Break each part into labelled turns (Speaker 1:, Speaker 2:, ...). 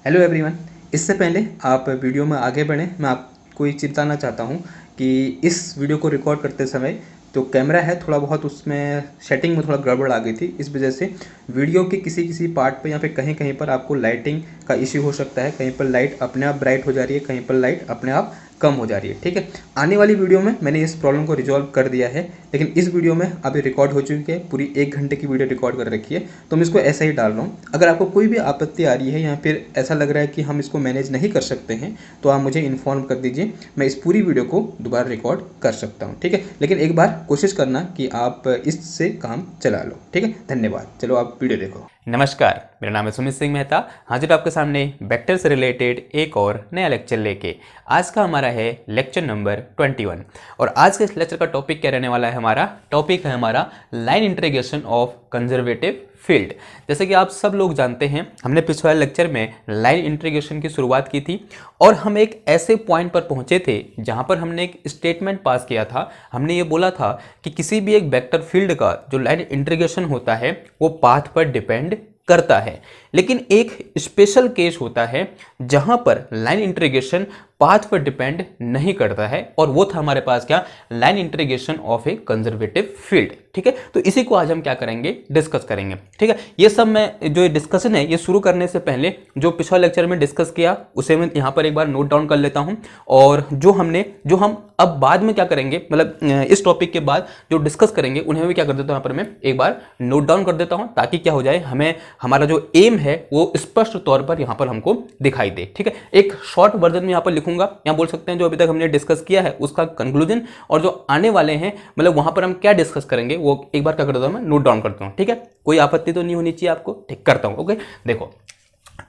Speaker 1: Hello everyone. इससे पहले आप वीडियो में आगे बढ़ें, मैं आपको ये चेताना चाहता हूँ कि इस वीडियो को रिकॉर्ड करते समय जो कैमरा है थोड़ा बहुत उसमें सेटिंग में थोड़ा गड़बड़ आ गई थी। इस वजह से वीडियो के किसी किसी पार्ट पे या फिर कहीं कहीं पर आपको लाइटिंग का इश्यू हो सकता है। कहीं पर लाइट अपने आप ब्राइट हो जा रही है, कहीं पर लाइट अपने आप कम हो जा रही है। ठीक है, आने वाली वीडियो में मैंने इस प्रॉब्लम को रिजॉल्व कर दिया है, लेकिन इस वीडियो में अभी रिकॉर्ड हो चुकी है, पूरी 1 घंटे की वीडियो रिकॉर्ड कर रखी है, तो मैं इसको ऐसा ही डाल रहा हूँ। अगर आपको कोई भी आपत्ति आ रही है या फिर ऐसा लग रहा है कि हम इसको मैनेज नहीं कर सकते हैं, तो आप मुझे इन्फॉर्म कर दीजिए, मैं इस पूरी वीडियो को दोबारा रिकॉर्ड कर सकता हूँ। ठीक है, लेकिन एक बार कोशिश करना कि आप इससे काम चला लो। ठीक है, धन्यवाद। चलो आप वीडियो देखो।
Speaker 2: नमस्कार, मेरा नाम है सुमित सिंह मेहता, हाजिर आपके सामने वेक्टर से रिलेटेड एक और नया लेक्चर लेके। आज का हमारा है लेक्चर नंबर 21 और आज के इस लेक्चर का टॉपिक क्या रहने वाला है? हमारा टॉपिक है हमारा line integration of conservative field. जैसे कि आप सब लोग जानते हैं, हमने पिछले वाले लेक्चर में लाइन इंटीग्रेशन की शुरुआत की थी और हम एक ऐसे पॉइंट पर पहुंचे थे जहां पर हमने एक स्टेटमेंट पास किया था। हमने ये बोला था कि किसी भी एक वेक्टर फील्ड का जो लाइन इंटीग्रेशन होता है वो पाथ पर डिपेंड करता है, लेकिन एक स्पेशल केस होता है जहां पर लाइन इंटीग्रेशन पाथ पर डिपेंड नहीं करता है, और वो था हमारे पास क्या? Line integration of A conservative field. ठीक है, तो इसी को आज हम क्या करेंगे? डिस्कस करेंगे। ठीक है, ये सब मैं जो डिस्कशन है ये शुरू करने से पहले जो पिछला लेक्चर में डिस्कस किया उसे मैं यहाँ पर एक बार नोट डाउन कर लेता हूँ, और जो हम अब बाद में क्या करेंगे, मतलब इस टॉपिक के बाद जो डिस्कस करेंगे उन्हें भी क्या कर देता हूँ, यहाँ पर मैं एक बार नोट डाउन कर देता हूँ, ताकि क्या हो जाए, हमें हमारा जो एम है वो स्पष्ट तौर पर यहाँ पर हमको दिखाई दे। ठीक है, एक शॉर्ट वर्जन में यहाँ पर लिखूंगा, यहाँ बोल सकते हैं जो अभी तक हमने डिस्कस किया है उसका कंक्लूजन, और जो आने वाले हैं मतलब वहां पर हम क्या डिस्कस करेंगे वो एक बार क्या करता हूँ, मैं नोट डाउन करता हूँ। ठीक है, कोई आपत्ति तो नहीं होनी चाहिए आपको? ठीक, करता हूँ। ओके, देखो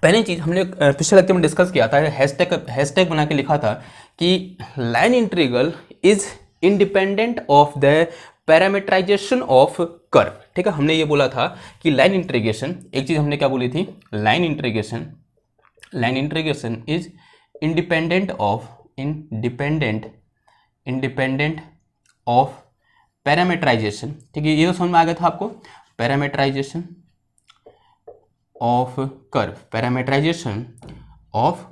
Speaker 2: पहली चीज हमने पिछले लेक्चर में डिस्कस किया था, हैशटैग बना के लिखा था कि line integral is independent of the parameterisation of curve. ठीक है, हमने ये बोला था कि लाइन इंटीग्रेशन, एक चीज हमने क्या बोली थी, line integration is independent of parameterisation. ठीक है, ये तो समझ में आ गया था आपको, पैरामीटराइजेशन ऑफ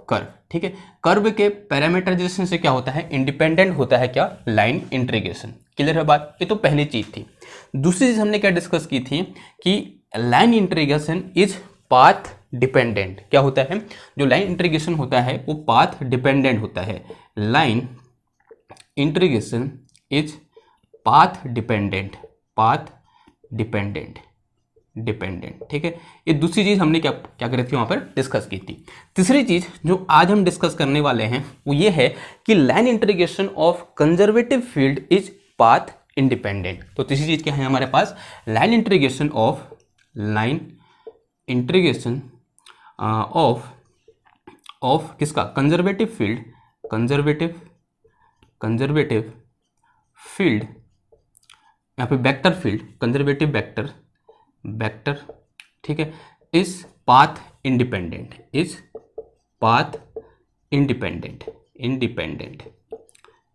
Speaker 2: कर्व। ठीक है, कर्व के पैरामीटराइजेशन से क्या होता है? इंडिपेंडेंट होता है क्या? Line integration. क्लियर है बात? ये तो पहली चीज थी। दूसरी चीज हमने क्या डिस्कस की थी कि line integration is path dependent. क्या होता है? जो लाइन इंटीग्रेशन होता है वो पाथ डिपेंडेंट होता है। Line integration is path dependent. ठीक है, ये दूसरी चीज हमने क्या करी थी, वहां पर डिस्कस की थी। तीसरी चीज जो आज हम डिस्कस करने वाले हैं वो ये है कि line integration of conservative field is path independent. तो तीसरी चीज क्या है हमारे पास? लाइन इंटीग्रेशन ऑफ किसका? कंजर्वेटिव फील्ड, यहाँ पे वेक्टर फील्ड, कंजर्वेटिव वेक्टर। ठीक है, इज पाथ इंडिपेंडेंट।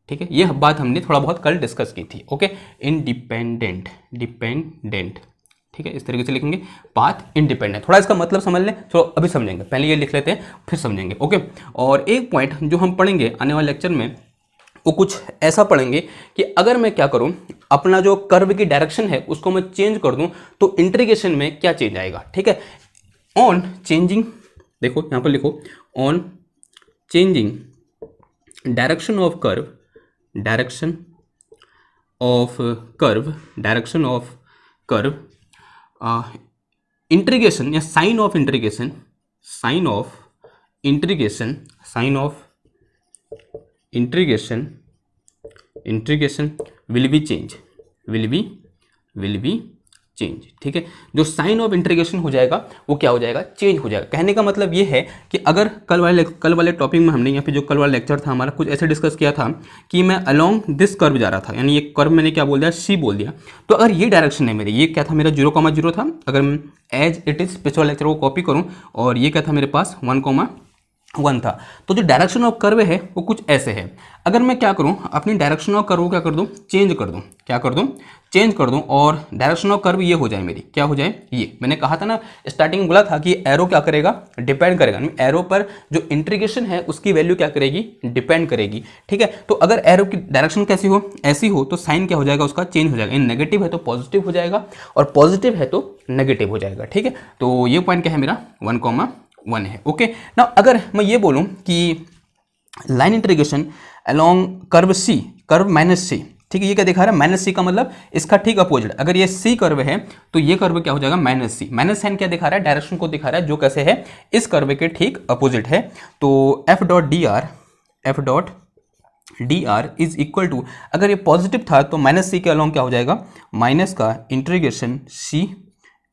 Speaker 2: ठीक है, यह बात हमने थोड़ा बहुत कल डिस्कस की थी। Okay, dependent. ठीक है, इस तरीके से लिखेंगे, पाथ इंडिपेंडेंट। थोड़ा इसका मतलब समझ लें, चलो अभी समझेंगे, पहले ये लिख लेते हैं फिर समझेंगे। ओके, और एक पॉइंट जो हम पढ़ेंगे आने वाले लेक्चर में वो कुछ ऐसा पढ़ेंगे कि अगर मैं क्या करूं, अपना जो कर्व की डायरेक्शन है उसको मैं चेंज कर दूं तो इंटीग्रेशन में क्या चेंज आएगा। ठीक है, ऑन चेंजिंग, देखो यहां पर लिखो, on changing direction of curve integration या sign of integration will be change. ठीक है, जो साइन ऑफ इंटीग्रेशन हो जाएगा वो क्या हो जाएगा? चेंज हो जाएगा। कहने का मतलब ये है कि अगर कल वाले टॉपिक में हमने यहाँ पे जो कल वाला लेक्चर था हमारा, कुछ ऐसे डिस्कस किया था कि मैं अलोंग दिस कर्व जा रहा था, यानी ये कर्व मैंने क्या बोल दिया? सी बोल दिया। तो अगर ये डायरेक्शन है मेरी, ये क्या था मेरा? 0,0 था। अगर मैं एज इट इज पिछले लेक्चर को कॉपी करूँ और ये क्या था मेरे पास? 1, 1 था। तो जो डायरेक्शन ऑफ कर्व है वो कुछ ऐसे है। अगर मैं क्या करूं, अपनी डायरेक्शन ऑफ कर्व क्या कर दूं, चेंज कर दूं, क्या कर दूं, चेंज कर दूं, और डायरेक्शन ऑफ कर्व ये हो जाए मेरी, क्या हो जाए, ये मैंने कहा था ना स्टार्टिंग में, बोला था कि एरो क्या करेगा, डिपेंड करेगा, एरो पर जो इंटीग्रेशन है उसकी वैल्यू क्या करेगी, डिपेंड करेगी। ठीक है, तो अगर एरो की डायरेक्शन कैसी हो, ऐसी हो, तो साइन क्या हो जाएगा, उसका चेंज हो जाएगा। नेगेटिव है तो पॉजिटिव हो जाएगा, और पॉजिटिव है तो नेगेटिव हो जाएगा। ठीक है, तो ये पॉइंट क्या है मेरा, 1,1 है। ओके, ना अगर मैं ये बोलूं कि लाइन इंटीग्रेशन अलोंग कर्व सी, कर्व माइनस सी, ठीक है, ये क्या दिखा रहा है, माइनस सी का मतलब इसका ठीक अपोजिट। अगर ये सी कर्व है तो ये कर्व क्या हो जाएगा, माइनस सी। माइनस साइन क्या दिखा रहा है, डायरेक्शन को दिखा रहा है, जो कैसे है, इस कर्व के ठीक अपोजिट है। तो F dot D R is equal to, अगर ये पॉजिटिव था तो माइनस सी के अलोंग क्या हो जाएगा, माइनस का integration C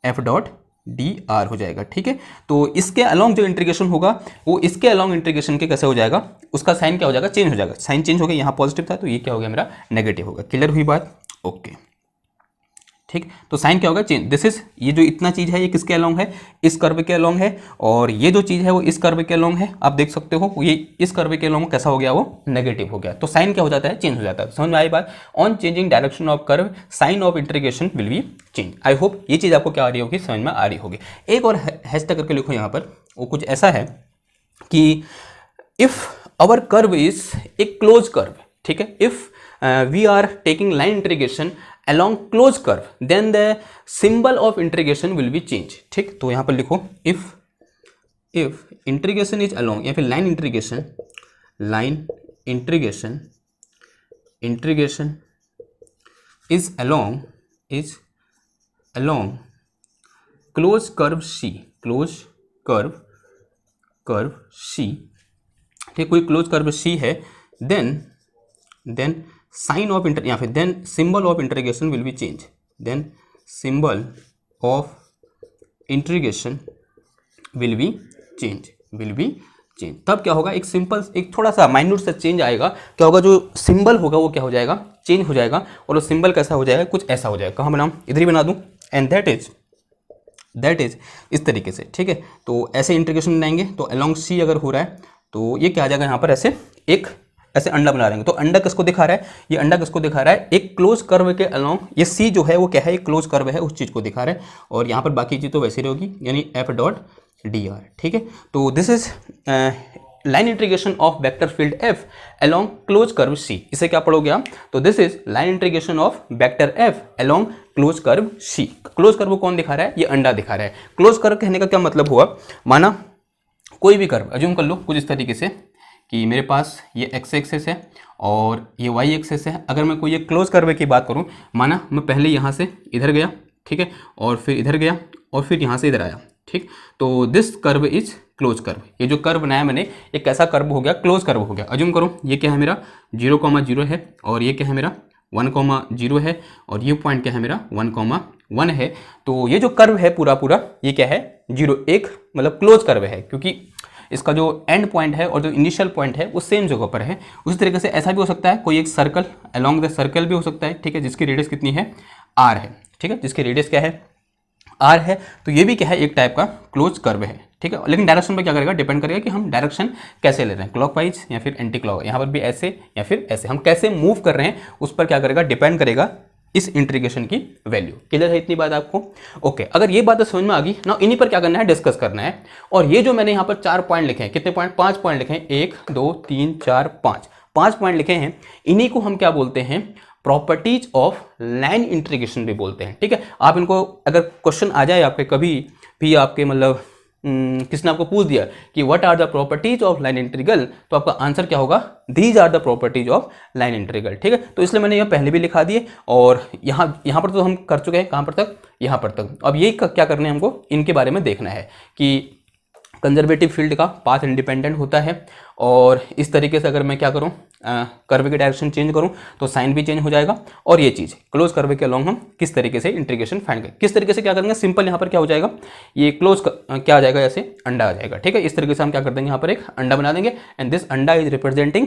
Speaker 2: F dot D R हो जाएगा। ठीक है, तो इसके अलोंग जो इंटीग्रेशन होगा वो इसके अलोंग इंटीग्रेशन के कैसे हो जाएगा, उसका साइन क्या हो जाएगा, चेंज हो जाएगा। साइन चेंज हो गया, यहाँ पॉजिटिव था तो ये क्या हो गया मेरा, नेगेटिव होगा। क्लियर हुई बात? ओके, ठीक, तो साइन क्या होगा, चेंज। दिस इज, ये जो इतना चीज है ये किसके अलोंग है, इस कर्व के अलोंग है, और ये जो चीज है वो इस कर्व के अलोंग है। आप देख सकते हो ये इस कर्व के अलोंग कैसा हो गया, वो नेगेटिव हो गया। तो साइन क्या हो जाता है, चेंज हो जाता है। समझ में आई बात? On changing direction of curve sign of integration will be change. I hope ये चीज आपको क्या आ रही होगी, समझ में आ रही होगी। एक और हैशटैग करके लिखो यहाँ पर, वो कुछ ऐसा है कि if our curve is a close curve, ठीक है, if we are taking line integration along close curve then the symbol of integration will be change। ठीक, तो यहां पर लिखो if integration is along, या फिर line integration is along close curve C, ठीक, कोई क्लोज कर्व C है, then साइन ऑफ इंटर, या फिर then symbol of integration will be change, then symbol of integration will be change. तब क्या होगा, एक सिंपल, एक थोड़ा सा माइन्यूट सा चेंज आएगा। क्या होगा, जो सिंबल होगा वो क्या हो जाएगा, चेंज हो जाएगा, और वो सिंबल कैसा हो जाएगा, कुछ ऐसा हो जाएगा। कहाँ बनाऊँ, इधर ही बना दूँ, एंड दैट इज इस तरीके से। ठीक है, तो ऐसे इंटीग्रेशन बनाएंगे तो अलोंग सी अगर हो रहा है तो ये क्या आ जाएगा, यहाँ पर ऐसे एक ऐसे अंडा बना रहे हैं। तो अंडा किसको दिखा रहा है, ये अंडा किसको दिखा रहा है, एक क्लोज कर्व के अलोंग, ये सी जो है वो क्या है, एक क्लोज कर्व है, उस चीज को दिखा रहा है। और यहाँ पर बाकी चीज तो वैसे रहेगी, यानी एफ डॉट डी आर। ठीक है, तो this is line integration of vector field F along close curve C. इसे क्या पढ़ोगे आप, तो this is line integration of vector F along close curve C. Close curve कौन दिखा रहा है, ये अंडा दिखा रहा है। क्लोज कर्व कहने का क्या मतलब हुआ, माना कोई भी कर्व अज्यूम कर लो कुछ इस तरीके से कि मेरे पास ये एक्स एक्सेस है और ये वाई एक्सेस है। अगर मैं कोई ये क्लोज कर्व की बात करूं, माना मैं पहले यहाँ से इधर गया, ठीक है, और फिर इधर गया, और फिर यहाँ से इधर आया। ठीक, तो this curve is close curve. ये जो कर्व बनाया मैंने, ये कैसा कर्व हो गया, क्लोज कर्व हो गया। अज्यूम करो ये क्या है मेरा 0,0 है, और ये क्या है मेरा 1,0 है, और ये पॉइंट क्या है मेरा 1,1 है। तो ये जो कर्व है पूरा ये क्या है 0,1, मतलब क्लोज कर्व है, क्योंकि इसका जो एंड पॉइंट है और जो इनिशियल पॉइंट है वो सेम जगह पर है। उसी तरीके से ऐसा भी हो सकता है, कोई एक सर्कल अलोंग द सर्कल भी हो सकता है, ठीक है, जिसकी रेडियस कितनी है, आर है। ठीक है, जिसकी रेडियस क्या है, आर है। तो ये भी क्या है, एक टाइप का क्लोज कर्व है। ठीक है, लेकिन डायरेक्शन पे क्या करेगा, डिपेंड करेगा कि हम डायरेक्शन कैसे ले रहे हैं, क्लॉकवाइज या फिर एंटी क्लॉक, यहाँ पर भी ऐसे या फिर ऐसे, हम कैसे मूव कर रहे हैं उस पर क्या करेगा, डिपेंड करेगा इस इंटीग्रेशन की वैल्यू। क्लियर है इतनी बात आपको? ओके, अगर ये बात समझ में आ गई ना, इन्हीं पर क्या करना है, डिस्कस करना है। और ये जो मैंने यहाँ पर 4 पॉइंट लिखे हैं, कितने पॉइंट, 5 पॉइंट लिखे हैं, 1 2 3 4 5 पॉइंट लिखे हैं। इन्हीं को हम क्या बोलते हैं, प्रॉपर्टीज ऑफ लाइन इंटीग्रेशन भी बोलते हैं। ठीक है, आप इनको अगर क्वेश्चन आ जाए आपके कभी भी, आपके मतलब किसने आपको पूछ दिया कि what are the properties of line integral, तो आपका आंसर क्या होगा, these are the properties of line integral. ठीक है, तो इसलिए मैंने ये पहले भी लिखा दिए, और यहाँ पर तो हम कर चुके हैं, कहाँ पर तक, यहाँ पर तक। अब ये क्या करना है हमको, इनके बारे में देखना है कि कंजर्वेटिव फील्ड का पाथ इंडिपेंडेंट होता है, और इस तरीके से अगर मैं क्या करूं, कर्व की डायरेक्शन चेंज करूं तो साइन भी चेंज हो जाएगा। और ये चीज़ क्लोज कर्व के अलोंग हम किस तरीके से इंटीग्रेशन फाइंड करें, किस तरीके से क्या करेंगे, सिंपल यहाँ पर क्या हो जाएगा, ये क्लोज क्या आ जाएगा, ऐसे अंडा आ जाएगा। ठीक है, इस तरीके से हम क्या कर देंगे, यहाँ पर एक अंडा बना देंगे, एंड दिस अंडा इज रिप्रेजेंटिंग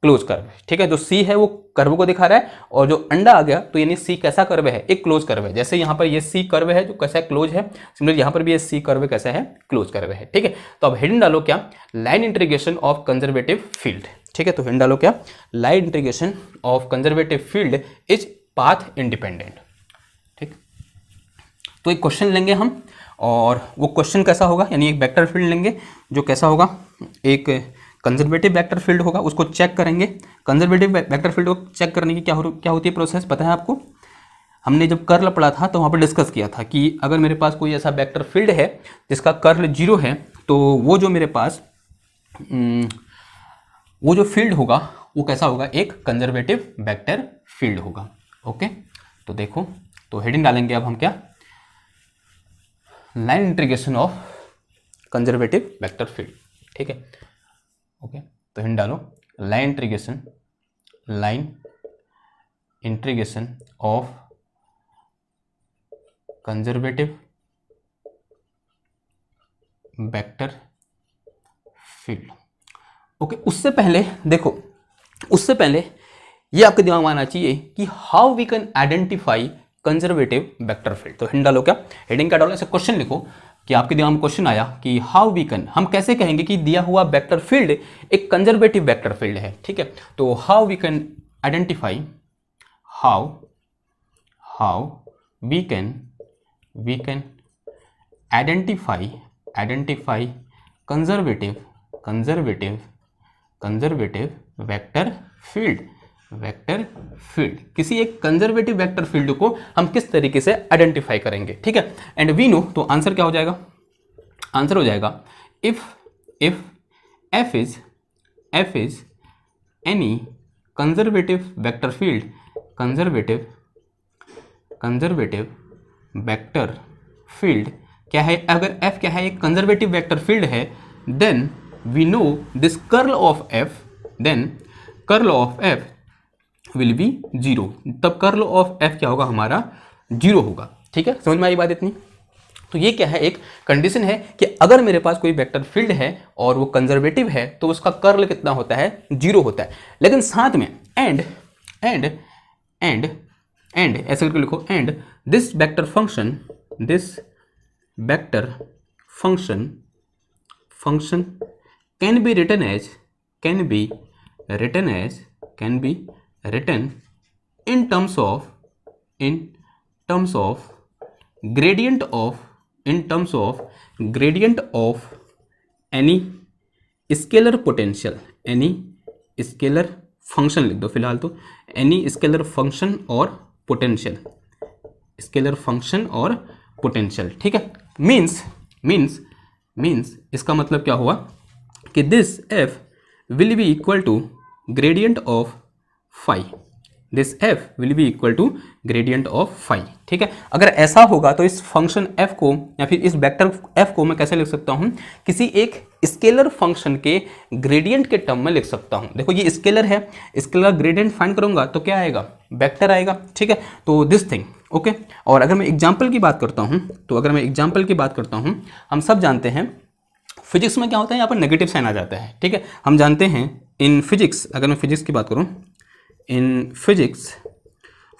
Speaker 2: क्लोज कर्व, ठीक है। जो सी है वो कर्व को दिखा रहा है, और जो अंडा आ गया तो यानी सी कैसा कर्व है, एक क्लोज कर्व है। जैसे यहाँ पर ये सी कर्व है जो कैसा क्लोज है, सिमिलर यहाँ पर भी ये सी कर्व कैसा है, क्लोज कर्व है, ठीक है। तो अब हेडिंग डालो क्या, line integration of conservative field, ठीक है। तो हेडिंग डालो क्या, line integration of conservative field is path independent, ठीक। तो एक क्वेश्चन लेंगे हम, और वो क्वेश्चन कैसा होगा, यानी एक वेक्टर फील्ड लेंगे जो कैसा होगा, एक कंजर्वेटिव वेक्टर फील्ड होगा, उसको चेक करेंगे। कंजर्वेटिव वेक्टर फील्ड को चेक करने की क्या होती है प्रोसेस, पता है आपको। हमने जब कर्ल पढ़ा था तो वहाँ पर डिस्कस किया था कि अगर मेरे पास कोई ऐसा वेक्टर फील्ड है जिसका कर्ल 0 है, तो वो जो मेरे पास वो जो फील्ड होगा वो कैसा होगा, एक कंजर्वेटिव वेक्टर फील्ड होगा। ओके, तो देखो, तो हेडिंग डालेंगे अब हम क्या, line integration of conservative vector field, ठीक है। ओके, तो हेडिंग डालो, line integration of conservative vector field. Okay, उससे पहले देखो, उससे पहले ये आपके दिमाग में आना चाहिए कि how we can identify conservative vector field. तो हेडिंग डालो क्या, हेडिंग क्या डालो, ऐसे क्वेश्चन लिखो कि आपके दिमाग में क्वेश्चन आया कि हाउ वी कैन, हम कैसे कहेंगे कि दिया हुआ वेक्टर फील्ड एक कंजर्वेटिव वेक्टर फील्ड है, ठीक है। तो how we can identify, how we can identify conservative vector field, किसी एक कंजर्वेटिव वेक्टर फील्ड को हम किस तरीके से आइडेंटिफाई करेंगे, ठीक है। एंड वी नो, तो आंसर क्या हो जाएगा, आंसर हो जाएगा if f is any conservative vector field, क्या है, अगर f क्या है, एक कंजर्वेटिव वेक्टर फील्ड है, then we know this curl of f will be 0, तब कर्ल ऑफ f क्या होगा, हमारा 0 होगा, ठीक है। समझ में आई बात इतनी। तो ये क्या है, एक कंडीशन है कि अगर मेरे पास कोई वेक्टर फील्ड है और वो कंजर्वेटिव है तो उसका कर्ल कितना होता है, 0 होता है। लेकिन साथ में एंड ऐसे करके लिखो, and this vector function can be written in terms of gradient of any scalar potential, any scalar function लिख दो फिलहाल, तो any scalar फंक्शन और पोटेंशियल, ठीक है। मीन्स इसका मतलब क्या हुआ कि this f will be equal to gradient of phi, this f will be equal to gradient of phi, ठीक है। अगर ऐसा होगा तो इस फंक्शन f को या फिर इस वेक्टर f को मैं कैसे लिख सकता हूं, किसी एक स्केलर फंक्शन के ग्रेडियंट के टर्म में लिख सकता हूं। देखो ये स्केलर है, स्केलर ग्रेडियंट फाइंड करूंगा तो क्या आएगा, वेक्टर आएगा, ठीक है। तो दिस थिंग, ओके। और अगर मैं एग्जाम्पल की बात करता हूं, हम सब जानते हैं फिजिक्स में क्या होता है, यहाँ पर नेगेटिव साइन आ जाता है, ठीक है। हम जानते हैं इन फिजिक्स, अगर मैं फिजिक्स की बात करूं, in physics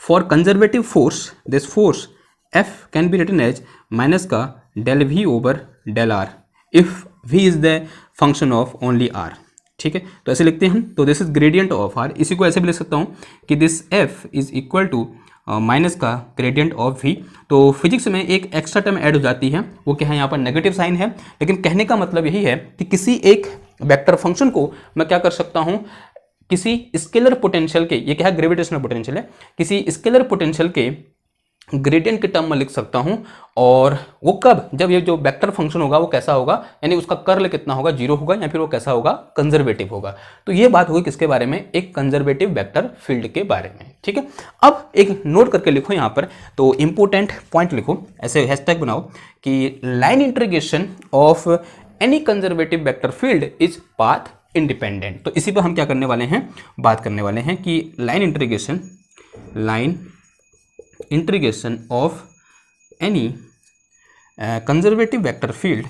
Speaker 2: for conservative force this force F can be written as minus का del V over del R if V is the function of only R, ठीक है। तो ऐसे लिखते हैं हम, तो this is gradient of R, इसी को ऐसे भी लिख सकता हूँ कि this F is equal to minus का ग्रेडियंट ऑफ V। तो फिजिक्स में एक एक्स्ट्रा टर्म ऐड हो जाती है, वो क्या है, यहाँ पर नेगेटिव साइन है, लेकिन कहने का मतलब यही है कि किसी एक वेक्टर फंक्शन को मैं क्या कर सकता हूँ, किसी स्केलर पोटेंशियल के, ये क्या है, ग्रेविटेशनल पोटेंशियल है, किसी स्केलर पोटेंशियल के ग्रेडियंट के टर्म में लिख सकता हूं। और वो कब, जब ये जो वेक्टर फंक्शन होगा वो कैसा होगा, यानी उसका कर्ल कितना होगा, 0 होगा, या फिर वो कैसा होगा, कंजर्वेटिव होगा। तो ये बात होगी किसके बारे में, एक कंजर्वेटिव वेक्टर फील्ड के बारे में, ठीक है। अब एक नोट करके लिखो यहाँ पर, तो इंपोर्टेंट पॉइंट लिखो, ऐसे हैशटैग बनाओ कि line integration of any conservative vector field is path independent. तो इसी पर हम क्या करने वाले हैं, बात करने वाले हैं कि line integration of any conservative vector field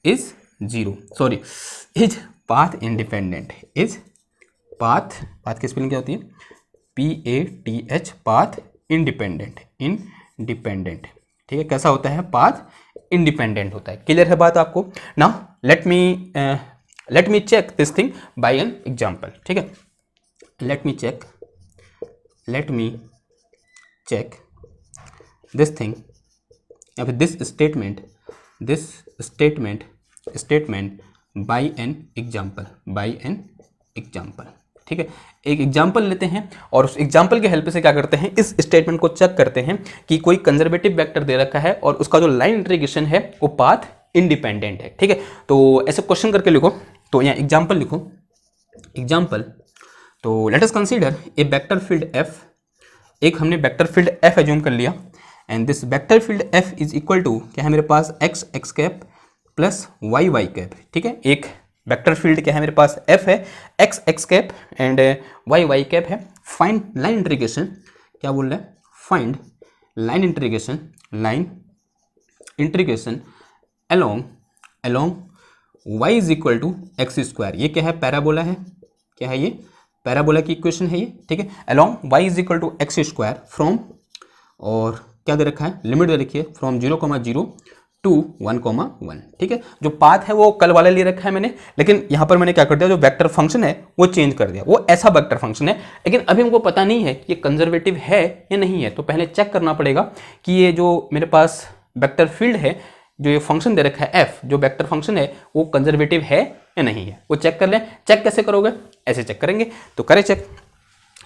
Speaker 2: is zero, sorry is path independent, is path, path की स्पेलिंग क्या होती है, PATH, पाथ इंडिपेंडेंट, इंडिपेंडेंट, ठीक है। कैसा होता है, पाथ इंडिपेंडेंट होता है। क्लियर है बात आपको। Now let me check this thing by an example, ठीक है। Let me check this thing या फिर this statement by an example, ठीक है। एक एग्जांपल लेते हैं और उस एग्जांपल के हेल्प से क्या करते हैं, इस स्टेटमेंट को चेक करते हैं कि कोई कंजर्वेटिव वेक्टर दे रखा है और उसका जो लाइन इंटीग्रेशन है वो पाथ इंडिपेंडेंट है, ठीक है। तो ऐसे क्वेश्चन करके लिखो, तो यहाँ एग्जांपल लिखो, एग्जांपल। तो let us consider a vector field F, एक हमने वेक्टर फील्ड एफ एज्यूम कर लिया, and this vector field F is equal to क्या है मेरे पास, x cap plus Y cap, ठीक है। एक वेक्टर फील्ड क्या है मेरे पास, एफ है, x cap and Y cap है। फाइंड लाइन इंटीग्रेशन, क्या बोल रहा है, find line integration along y is equal to x square. ये क्या है, पैराबोला है, क्या है ये, पैराबोला की इक्वेशन है ये, ठीक है। Along y is equal to x square from, और क्या दे रखा है, लिमिट दे रखी है फ्रॉम 0,0 टू 1,1, ठीक है। जो पाथ है वो कल वाला ले रखा है मैंने, लेकिन यहाँ पर मैंने क्या कर दिया, जो वेक्टर फंक्शन है वो चेंज कर दिया, वो ऐसा वेक्टर फंक्शन है। लेकिन अभी हमको पता नहीं है ये कंजर्वेटिव है या नहीं है, तो पहले चेक करना पड़ेगा कि ये जो मेरे पास वेक्टर फील्ड है, जो ये फंक्शन दे रखा है एफ, जो वेक्टर फंक्शन है वो कंजर्वेटिव है या नहीं है, वो चेक कर लें। चेक कैसे करोगे, ऐसे चेक करेंगे, तो करें चेक।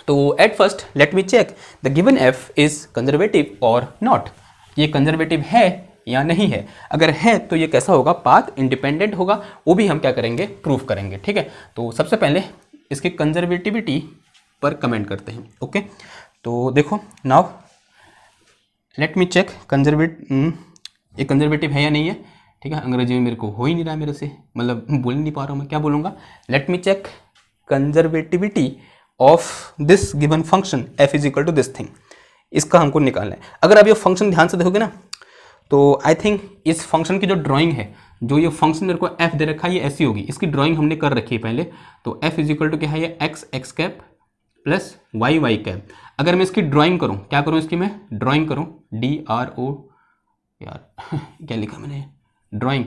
Speaker 2: तो at first let me check the given F is conservative और नॉट, ये कंजर्वेटिव है या नहीं है। अगर है तो ये कैसा होगा, पाथ इंडिपेंडेंट होगा, वो भी हम क्या करेंगे, प्रूफ करेंगे, ठीक है। तो सबसे पहले इसके कंजर्वेटिविटी पर कमेंट करते हैं, ओके। तो देखो नाउ लेट मी चेक ये कंजर्वेटिव है या नहीं है, ठीक है। अंग्रेजी में मेरे को हो ही नहीं रहा है मेरे से, मतलब बोल नहीं पा रहा हूँ मैं, क्या बोलूँगा, let me check conservativity of this given function F is equal to this thing, इसका हमको निकालना है। अगर आप ये फंक्शन ध्यान से देखोगे ना, तो आई थिंक इस फंक्शन की जो ड्राइंग है, जो ये फंक्शन मेरे को एफ दे रखा है, ये ऐसी होगी, इसकी ड्राइंग हमने कर रखी है पहले। तो एफ इज इक्वल टू क्या है, ये X cap plus Y cap. अगर मैं इसकी ड्राइंग करूँ, क्या करूँ इसकी मैं ड्राइंग करूँ, DRO, यार क्या लिखा मैंने, ड्राइंग,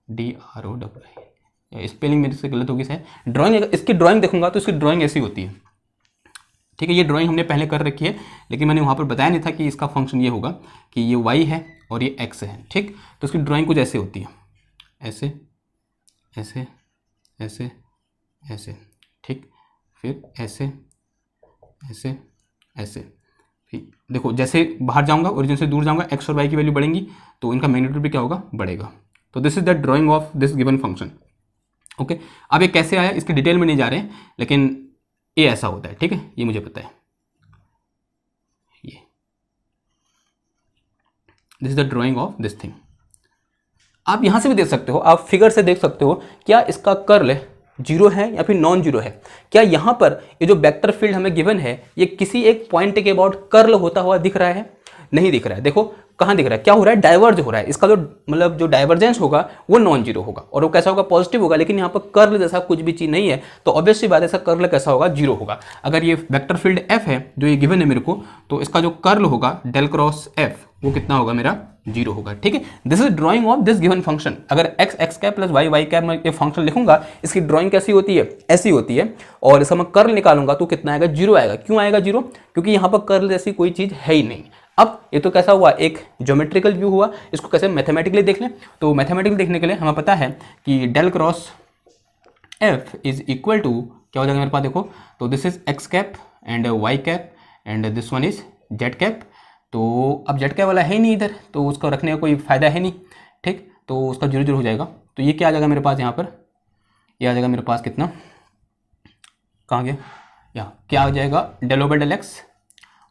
Speaker 2: DRO, स्पेलिंग मेरे से गलत होगी शायद। ड्राइंग, इसकी ड्राइंग देखूंगा तो इसकी ड्राइंग ऐसी होती है, ठीक है। ये ड्राइंग हमने पहले कर रखी है, लेकिन मैंने वहाँ पर बताया नहीं था कि इसका फंक्शन ये होगा कि ये y है और ये x है, ठीक। तो इसकी ड्राइंग कुछ ऐसे होती है, ऐसे ऐसे ऐसे ऐसे, ठीक, फिर ऐसे ऐसे ऐसे, फिर देखो जैसे बाहर जाऊँगा, ओरिजिन से दूर जाऊँगा, x और y की वैल्यू बढ़ेंगी तो इनका मैग्नीट्यूड भी क्या होगा, बढ़ेगा। तो this is the drawing of this given function, okay. अब ये कैसे आया, इसकी डिटेल में नहीं जा रहे हैं, लेकिन ये ऐसा होता है, ठीक है, ये मुझे पता है। ये this is the drawing of this thing. आप यहां से भी देख सकते हो, आप फिगर से देख सकते हो, क्या इसका कर्ल जीरो है या फिर नॉन जीरो है। क्या यहां पर ये जो वेक्टर फील्ड हमें गिवन है, ये किसी एक पॉइंट के अबाउट कर्ल होता हुआ दिख रहा है, नहीं दिख रहा है। देखो कहाँ दिख रहा है, क्या हो रहा है, डाइवर्ज हो रहा है। इसका जो मतलब जो डाइवर्जेंस होगा वो नॉन जीरो होगा, और वो कैसा होगा, पॉजिटिव होगा। लेकिन यहाँ पर कर्ल जैसा कुछ भी चीज़ नहीं है, तो ऑब्वियसली बात है, इसका कर्ल कैसा होगा, जीरो होगा। अगर ये वेक्टर फील्ड एफ है जो ये गिवन है मेरे को, तो इसका जो कर्ल होगा डेल क्रॉस एफ, वो कितना होगा, मेरा जीरो होगा, ठीक है। This is drawing of this given function. अगर x cap plus Y cap में ये फंक्शन लिखूंगा, इसकी ड्राइंग कैसी होती है, ऐसी होती है, और इसका मैं कर्ल निकालूंगा तो कितना आएगा, जीरो आएगा। क्यों आएगा जीरो, क्योंकि यहाँ पर कर्ल जैसी कोई चीज़ है ही नहीं। अब ये तो कैसा हुआ, एक ज्योमेट्रिकल व्यू हुआ, इसको कैसे मैथमेटिकली देख लें। तो मैथमेटिकली देखने के लिए हमें पता है कि del cross F is equal to क्या हो जाएगा मेरे पास, देखो तो this is X cap and Y cap and this one is Z cap. तो अब जेड कैप वाला है ही नहीं इधर, तो उसको रखने का कोई फ़ायदा है नहीं, ठीक। तो उसका जीरो जीरो हो जाएगा। तो ये क्या आ जाएगा मेरे पास, यहाँ पर ये आ जाएगा मेरे पास कितना, कहाँ गया, यहाँ क्या आ जाएगा, डेल ओवर डेल एक्स,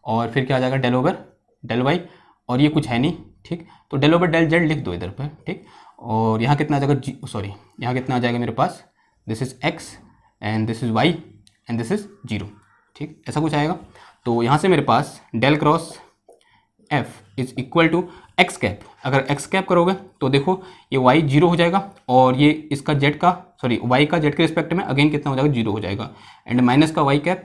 Speaker 2: और फिर क्या आ जाएगा, डेल ओवर डेल वाई, और ये कुछ है नहीं, ठीक। तो डेल ओवर डेल जेड लिख दो इधर पर, ठीक। और यहाँ कितना आ जाएगा, सॉरी यहाँ कितना आ जाएगा मेरे पास, this is x and this is y and this is zero, ठीक, ऐसा कुछ आएगा। तो यहाँ से मेरे पास del cross F is equal to x cap. अगर एक्स कैप करोगे तो देखो ये वाई जीरो हो जाएगा और ये इसका जेड का सॉरी वाई का जेड के रिस्पेक्ट में अगेन कितना हो जाएगा, जीरो हो जाएगा। एंड माइनस का वाई कैप,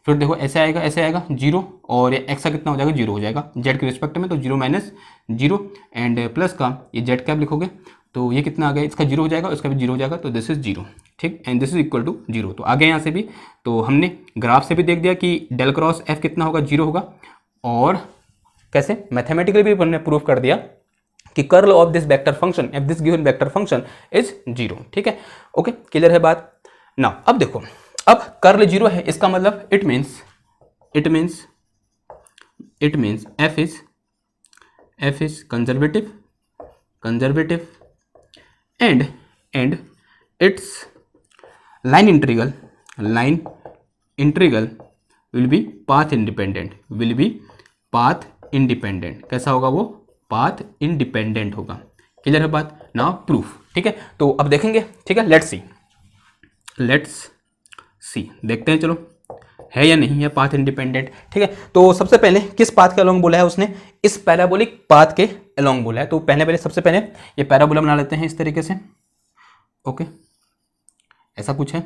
Speaker 2: फिर देखो ऐसे आएगा जीरो और ये एक्स का कितना हो जाएगा, जीरो हो जाएगा जेड के रिस्पेक्ट में, तो zero minus zero. And plus का ये जेड कैप लिखोगे तो ये कितना आ गया, इसका जीरो हो जाएगा, इसका भी जीरो हो जाएगा, तो दिस इज जीरो। ठीक, and this is equal to zero. तो आगे यहाँ से भी तो हमने ग्राफ से भी देख दिया कि डेल क्रॉस एफ कितना होगा, जीरो होगा। और कैसे मैथमेटिकली भी हमने प्रूफ कर दिया कि curl of this vector function F this given vector function is zero. ठीक है, ओके, क्लियर है बात ना। अब देखो, अब कर्ल जीरो है, इसका मतलब it means F is conservative and it's line integral will be path independent. कैसा होगा वो, पाथ इंडिपेंडेंट होगा। क्लियर है बात ना, प्रूफ। ठीक है, तो अब देखेंगे। ठीक है, लेट्स सी देखते हैं, चलो है या नहीं है पाथ इंडिपेंडेंट। ठीक है, तो सबसे पहले किस पाथ के अलोंग बोला है उसने, इस पैराबोलिक पाथ के अलोंग बोला है। तो सबसे पहले ये पैराबोला बना लेते हैं इस तरीके से। ओके, ऐसा कुछ है,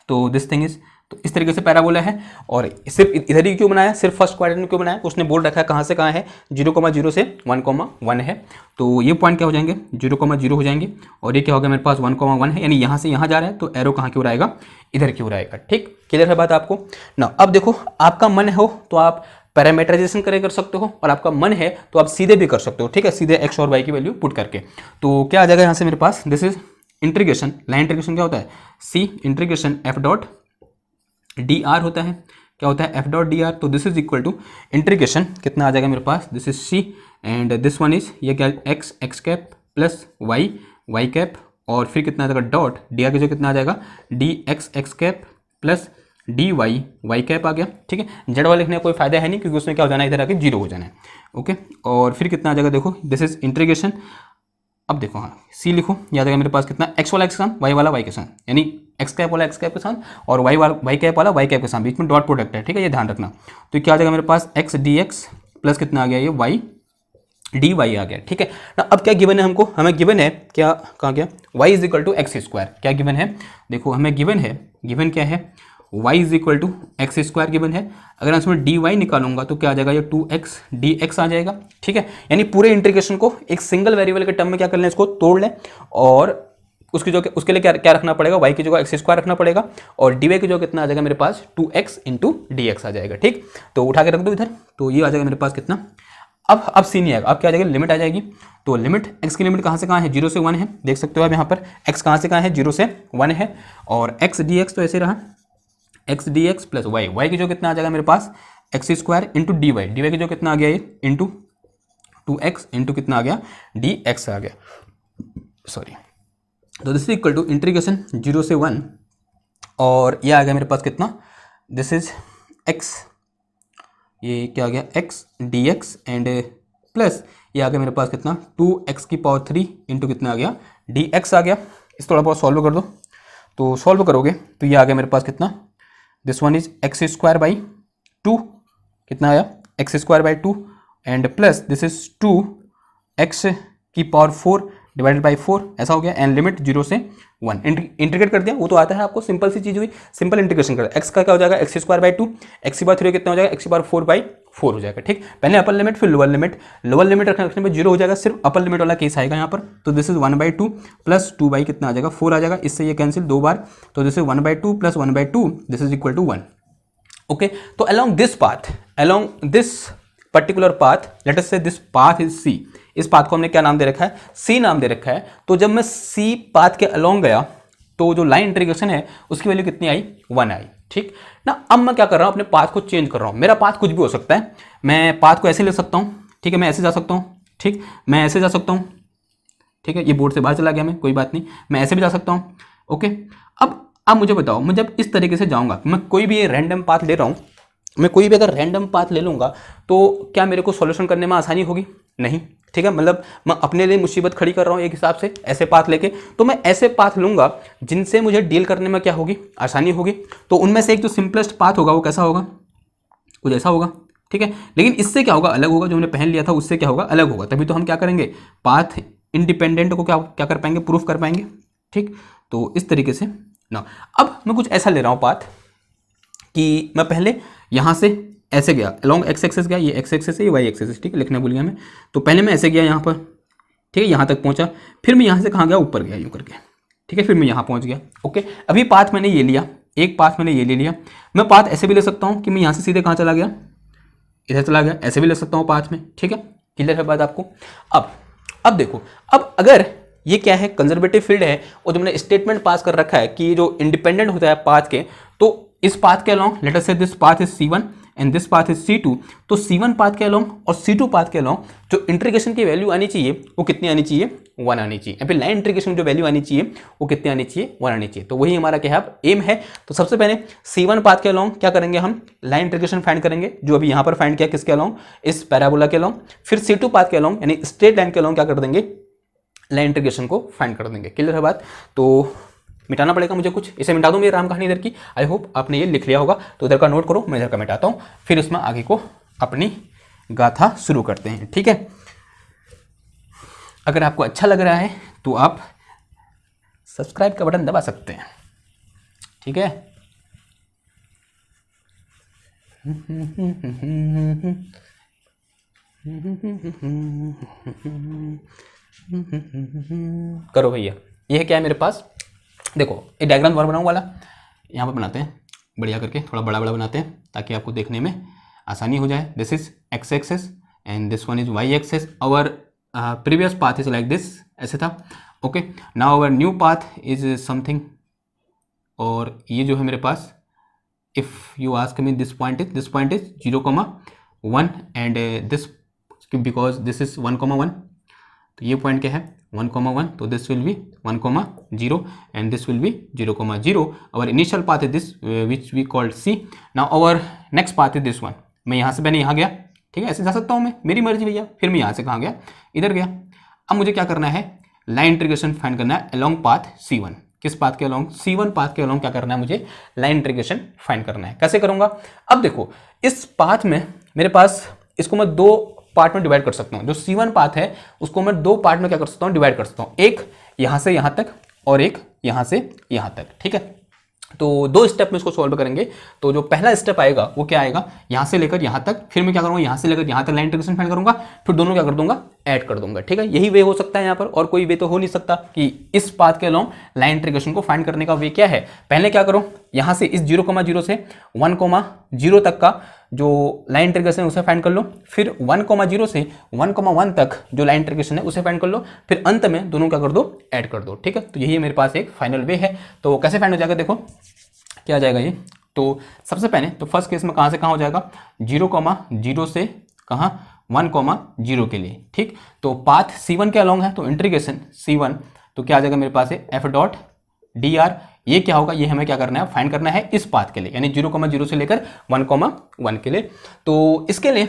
Speaker 2: तो दिस थिंग इज, तो इस तरीके से पैराबोला है। और सिर्फ इधर ही क्यों बनाया, सिर्फ फर्स्ट क्वाड्रेंट में क्यों बनाया, उसने बोल रखा है कहाँ से कहाँ है, 0,0 से 1,1 है। तो ये पॉइंट क्या हो जाएंगे, 0,0 हो जाएंगे। और ये क्या होगा मेरे पास 1,1 है, यानी यहाँ से यहाँ जा रहा है, तो एरो कहाँ की ओर आएगा, इधर की ओर आएगा। ठीक, क्लियर है बात आपको ना। अब देखो, आपका मन हो तो आप पैरामीटराइजेशन कर सकते हो, और आपका मन है तो आप सीधे भी कर सकते हो। ठीक है, सीधे एक्स और वाई की वैल्यू पुट करके। तो क्या आ जाएगा यहाँ से मेरे पास, this is integration, line integration क्या होता है, C integration F dot D r होता है। क्या होता है, एफ डॉट डी आर। तो this is equal to integration कितना आ जाएगा मेरे पास, this is C and this one is ये क्या, x cap plus Y cap, और फिर कितना आ जाएगा डॉट डी आर के जो कितना आ जाएगा, d x cap plus d y cap आ गया। ठीक है, जेड वाले लिखने का कोई फायदा है नहीं, क्योंकि उसमें क्या हो जाना है, इधर आके जीरो हो जाना है। ओके, और फिर कितना आ जाएगा, देखो दिस इज इंटीग्रेशन। अब देखो, हाँ सी लिखो, याद आएगा मेरे पास कितना, एक्स वाला एक्स के साथ, वाई वाला वाई के साथ, यानी एक्स कैप वाला एक्स कैप के साथ, और वाई कैप वाला वाई कैप के साथ, बीच में डॉट प्रोडक्ट है। ठीक है, ये ध्यान रखना। तो क्या आ जाएगा मेरे पास, एक्स डी एक्स प्लस कितना आ गया, ये वाई डी वाई आ गया। ठीक है ना। अब क्या गिवन है हमको, हमें गिवन है क्या, कहाँ गया, Y is equal to x square. क्या गिवन है, देखो हमें गिवन है, गिवन क्या है, y is equal to x square given है। अगर मैं इसमें डी वाई निकालूंगा तो क्या आ जाएगा, ये 2x dx आ जाएगा। ठीक है, यानी पूरे इंटीग्रेशन को एक सिंगल वेरिएबल के टर्म में क्या कर लें, इसको तोड़ लें, और उसकी जो उसके लिए क्या रखना पड़ेगा, y की जगह एक्स स्क्वायर रखना पड़ेगा, और डी वाई की जगह कितना आ जाएगा मेरे पास, 2x इंटू dx आ जाएगा। ठीक, तो उठा के रख दो इधर, तो ये आ जाएगा मेरे पास कितना, अब सी नहीं आएगा, अब क्या आ जाएगा, लिमिट आ जाएगी। तो लिमिट x की लिमिट कहाँ से कहाँ है, 0 से 1 है, देख सकते हो आप यहाँ पर x कहाँ से कहाँ है, 0 से 1 है, और x dx तो ऐसे रहा, x d x plus y की जो कितना आ जाएगा मेरे पास, x square into d y की जो कितना आ गया, ये इंटू 2x इंटू कितना आ गया, डी एक्स आ गया, सॉरी। तो this is equal to integration 0 से 1, और ये आ गया मेरे पास कितना, दिस इज x, ये क्या आ गया, x d x and plus ये आ गया मेरे पास कितना, 2x की पावर 3 इंटू कितना आ गया, डी एक्स आ गया। इस थोड़ा बहुत सॉल्व कर दो, तो सॉल्व करोगे तो ये आ गया मेरे पास कितना, this one is x square by 2, कितना आया, x square by 2 and plus this is 2x की पावर 4 डिवाइडेड बाई 4, ऐसा हो गया। एंड लिमिट 0 से 1, इंटीग्रेट कर दिया, वो तो आता है आपको, सिंपल सी चीज हुई, सिंपल इंटीग्रेशन कर दिया। x का क्या हो जाएगा, एक्स स्क्वायर बाई 2, एक्स की पावर 3 कितना हो जाएगा, एक्स की पावर 4 बाई 4 हो जाएगा। ठीक, पहले अपर लिमिट फिर लोअर लिमिट रखने में 0 हो जाएगा, सिर्फ अपर लिमिट वाला केस आएगा यहाँ पर। तो दिस इज 1/2 प्लस 2 बाई कितना आ जाएगा, 4 आ जाएगा, इससे ये कैंसिल 2 बार, तो this is 1/2 plus 1/2, this is equal to 1। Okay, तो along this particular path, let us say this path is C, इस पाथ को हमने क्या नाम दे रखा है, C नाम दे रखा है। तो जब मैं C पाथ के along गया तो जो लाइन इंटीग्रेशन है उसकी वैल्यू कितनी आई, 1 आई। ठीक ना, अब मैं क्या कर रहा हूं, अपने पाथ को चेंज कर रहा हूं। मेरा पाथ कुछ भी हो सकता है, मैं पाथ को ऐसे ले सकता हूं, ठीक है, मैं ऐसे जा सकता हूं, ठीक, मैं ऐसे जा सकता हूं, ठीक है, ये बोर्ड से बाहर चला गया मैं, कोई बात नहीं, मैं ऐसे भी जा सकता हूं। ओके, अब मुझे बताओ, मैं जब इस तरीके से जाऊंगा, मैं कोई भी रैंडम पाथ ले रहा हूं, मैं कोई भी अगर रैंडम पाथ ले लूंगा तो क्या मेरे को सॉल्यूशन करने में आसानी होगी, नहीं। ठीक है, मतलब मैं अपने लिए मुसीबत खड़ी कर रहा हूं एक हिसाब से, ऐसे पाथ लेके, तो मैं ऐसे पाथ लूंगा जिनसे मुझे डील करने में क्या होगी, आसानी होगी। तो उनमें से एक जो सिंपलेस्ट पाथ होगा वो कैसा होगा, कुछ ऐसा होगा, ठीक है। लेकिन इससे क्या होगा, अलग होगा, जो हमने पहन लिया था उससे क्या होगा, अलग होगा। तभी तो हम क्या करेंगे, पाथ इंडिपेंडेंट को क्या क्या कर पाएंगे, प्रूफ कर पाएंगे। ठीक, तो इस तरीके से ना। अब मैं कुछ ऐसा ले रहा हूँ पाथ कि मैं पहले यहाँ से ऐसे गया, अलॉन्ग एक्स एक्सेस गया, ये एक्स एक्सेस है, ये वाई एक्सेस, ठीक है, लिखना भूल गया मैं। तो पहले मैं ऐसे गया यहाँ पर, ठीक है, यहाँ तक पहुँचा, फिर मैं यहाँ से कहाँ गया, ऊपर गया यूँ करके, ठीक है, फिर मैं यहाँ पहुँच गया। ओके, अभी पाथ मैंने ये लिया, एक पाथ मैंने ये ले लिया। मैं पाथ ऐसे भी ले सकता हूँ कि मैं यहाँ से सीधे कहाँ चला गया, इधर चला गया, ऐसे भी ले सकता हूँ पाथ में, ठीक है। क्लियर है बात आपको। अब देखो, अब अगर ये क्या है, कंजर्वेटिव फील्ड है, और तुमने स्टेटमेंट पास कर रखा है कि जो इंडिपेंडेंट होता है पाथ के, तो इस पाथ के अलोंग, लेट अस से this path is C1 and this path is C2, तो C1 पाथ के अलोंग और C2 पाथ के अलोंग जो इंटीग्रेशन की वैल्यू आनी चाहिए वो कितनी आनी चाहिए, 1 आनी चाहिए। या फिर लाइन इंटीग्रेशन जो वैल्यू आनी चाहिए वो कितनी आनी चाहिए, 1 आनी चाहिए। तो वही हमारा क्या है, अब एम है। तो सबसे पहले C1 पाथ के अलोंग क्या करेंगे, हम लाइन इंटीग्रेशन फाइंड करेंगे, जो अभी यहाँ पर फाइंड किया, किसके अलोंग, इस पैराबोला के अलोंग। फिर C2 पाथ के अलोंग यानी स्ट्रेट लाइन के अलोंग क्या कर देंगे, लाइन इंटीग्रेशन को फाइंड कर देंगे। क्लियर है बात। तो मिटाना पड़ेगा मुझे कुछ, इसे मिटा दूं मेरी राम कहानी इधर की। आई होप आपने ये लिख लिया होगा, तो इधर का नोट करो, मैं इधर का मिटाता हूं, फिर इसमें आगे को अपनी गाथा शुरू करते हैं। ठीक है, अगर आपको अच्छा लग रहा है तो आप सब्सक्राइब का बटन दबा सकते हैं। ठीक है, करो भैया। ये क्या है मेरे पास, देखो ये डायग्राम दोबारा बनाऊँ वाला, यहाँ पर बनाते हैं बढ़िया करके, थोड़ा बड़ा बड़ा बनाते हैं ताकि आपको देखने में आसानी हो जाए। This is x axis and this one is y axis. Our previous path is like this, ऐसे था। Okay, now our new path is something, और ये जो है मेरे पास, if you ask me this point is 0,1 and this, because this is 1,1, तो ये पॉइंट क्या है 1,1, तो this will be 1,0 and this will be 0,0। Our initial path is this which we called C। Now our next path is this one. मैं यहाँ से मैंने यहाँ गया, ठीक है, ऐसे जा सकता हूँ मैं, मेरी मर्जी भैया। फिर मैं यहाँ से कहाँ गया, इधर गया। अब मुझे क्या करना है, लाइन इंटीग्रेशन फाइंड करना है अलोंग पाथ C1। किस पाथ के अलोंग, C1 पाथ के अलोंग क्या करना है मुझे, लाइन इंटीग्रेशन फाइंड करना है। कैसे करूंगा, अब देखो इस पाथ में मेरे पास, इसको मैं दो पार्ट में डिवाइड कर सकता हूं। जो C1 पाथ है उसको मैं दो पार्ट में क्या कर सकता हूं, डिवाइड कर सकता हूं। एक यहां से यहां तक और एक यहां से यहां तक। ठीक है, तो दो स्टेप में इसको सॉल्व करेंगे। तो जो पहला स्टेप आएगा वो क्या आएगा, यहां से लेकर यहां तक, फिर मैं क्या करूंगा, यहां से लेकर यहां तक लाइन इंटीग्रेशन फाइंड करूंगा, फिर दोनों क्या कर दूंगा, ऐड कर दूंगा। ठीक है, यही वे हो सकता है यहाँ पर, और कोई वे तो हो नहीं सकता कि इस पाथ के अलोंग लाइन इंटीग्रेशन को फाइंड करने का वे क्या है। पहले क्या करो, यहां से इस 0,0 से 1,0 तक का जो लाइन इंटीग्रेशन है उसे फाइंड कर लो, फिर 1,0 से 1,1 तक जो लाइन इंटीग्रेशन है उसे फाइंड कर लो, फिर अंत में दोनों क्या कर दो, ऐड कर दो। ठीक है, तो यही मेरे पास एक फाइनल वे है। तो कैसे फाइंड हो जाएगा, देखो क्या आ जाएगा ये। तो सबसे पहले तो फर्स्ट केस में कहाँ से कहाँ हो जाएगा, 0,0 से कहाँ, 1,0 के लिए। ठीक, तो पाथ C1 के अलोंग है, तो इंटीग्रेशन C1, तो क्या आ जाएगा मेरे पास है F.dr। ये क्या होगा, ये हमें क्या करना है, फाइंड करना है इस पाथ के लिए, यानी 0,0 से लेकर 1,1 के लिए। तो इसके लिए,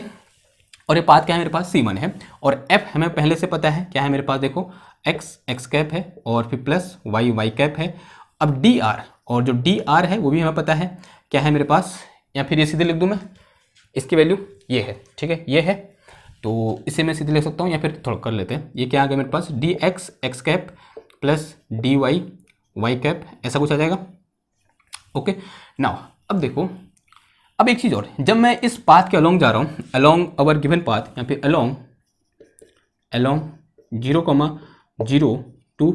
Speaker 2: और ये पाथ क्या है मेरे पास, C1 है, और F हमें पहले से पता है क्या है मेरे पास, देखो x कैप है और फिर प्लस y कैप है। अब dr, और जो dr है वो भी हमें पता है क्या है मेरे पास, या फिर ये सीधे लिख दूं मैं, इसकी वैल्यू ये है। ठीक है, ये है, तो इसे मैं सीधे लिख सकता हूँ, या फिर थोड़ा कर लेते हैं। ये क्या आ गया मेरे पास, dx x cap plus dy y cap, ऐसा कुछ आ जाएगा। ओके, नाउ अब देखो, अब एक चीज़ और, जब मैं इस पाथ के अलोंग जा रहा हूँ, अलोंग अवर गिवन पाथ, या फिर अलोंग 0,0 टू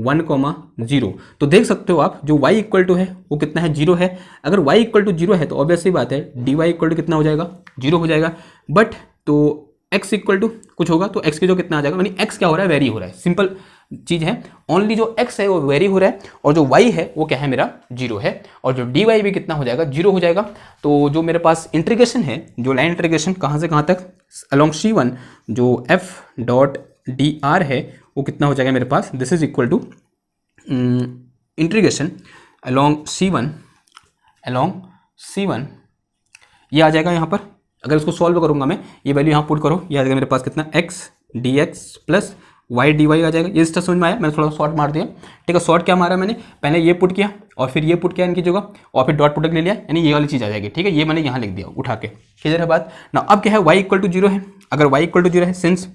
Speaker 2: 1,0, तो देख सकते हो आप, जो y इक्वल टू है वो कितना है, 0 है। अगर y इक्वल टू 0 है तो ऑब्वियस सी बात है dy इक्वल टू कितना हो जाएगा, 0 हो जाएगा। बट तो x इक्वल टू कुछ होगा, तो x की जो कितना आ जाएगा, यानी x क्या हो रहा है, वेरी हो रहा है। सिंपल चीज़ है, ओनली जो x है वो वेरी हो रहा है, और जो y है वो क्या है मेरा, 0 है, और जो dy भी कितना हो जाएगा, 0 हो जाएगा। तो जो मेरे पास इंटीग्रेशन है, जो लाइन इंटीग्रेशन कहाँ से कहाँ तक अलोंग C1, जो F.dr है वो कितना हो जाएगा मेरे पास, this is equal to integration along C1, ये आ जाएगा यहाँ पर। अगर इसको सॉल्व करूँगा मैं, ये वैल्यू यहाँ पुट करो, ये आ जाएगा मेरे पास कितना, x dx plus y d y आ जाएगा। ये स्टेप समझ में आया, मैंने थोड़ा शॉर्ट मार दिया, ठीक है। शॉर्ट क्या मारा मैंने, पहले ये पुट किया और फिर ये पुट किया इनकी जगह और फिर डॉट प्रोडक्ट ले लिया, यानी ये वाली चीज़ आ जाएगी, ठीक है। ये मैंने यहाँ लिख दिया उठा के, क्लियर है बात ना। अब क्या है, वाई इक्वल टू जीरो है, अगर वाई इक्वल टू जीरो है, since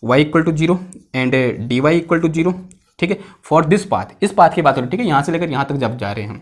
Speaker 2: Y equal to zero and D Y equal to zero, ठीक है, फॉर दिस पाथ, इस पाथ की बात हो रही है, ठीक है, यहाँ से लेकर यहाँ तक जब जा रहे हैं हम,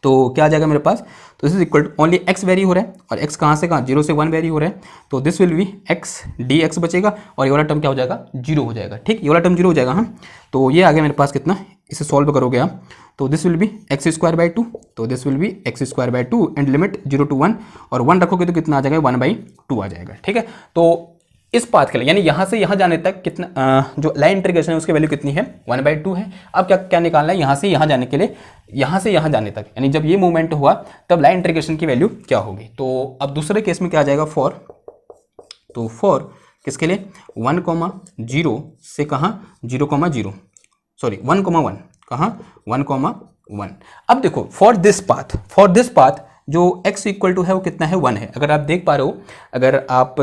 Speaker 2: तो क्या आ जाएगा मेरे पास, तो this is equal to only X vary हो रहा है और एक्स कहाँ से कहाँ, 0 से 1 वेरी हो रहा है, तो this will B x d x बचेगा और ये वाला टर्म क्या हो जाएगा, 0 हो जाएगा, ठीक, ये वाला टर्म 0 हो जाएगा। हाँ, तो ये आ गया मेरे पास कितना, इसे सॉल्व करोगे आप तो this will B x square by 2, तो this will B x square by 2 and limit 0 to 1 और 1 रखोगे तो कितना आ जाएगा, 1/2 आ जाएगा, ठीक है। तो इस पाथ के लिए यानी यहाँ से यहाँ जाने तक कितना जो लाइन इंटीग्रेशन है उसकी वैल्यू कितनी है, 1/2 है। अब क्या क्या निकालना है, यहाँ से यहाँ जाने के लिए, यहाँ से यहाँ जाने तक, यानी जब ये मूवमेंट हुआ तब लाइन इंटीग्रेशन की वैल्यू क्या होगी। तो अब दूसरे केस में क्या आ जाएगा, फॉर, तो फॉर किसके लिए, 1,0 से कहाँ 0,0, सॉरी 1,1 कहाँ 1,1। अब देखो फॉर दिस पाथ जो x इक्वल टू है वो कितना है, 1 है। अगर आप देख पा रहे हो, अगर आप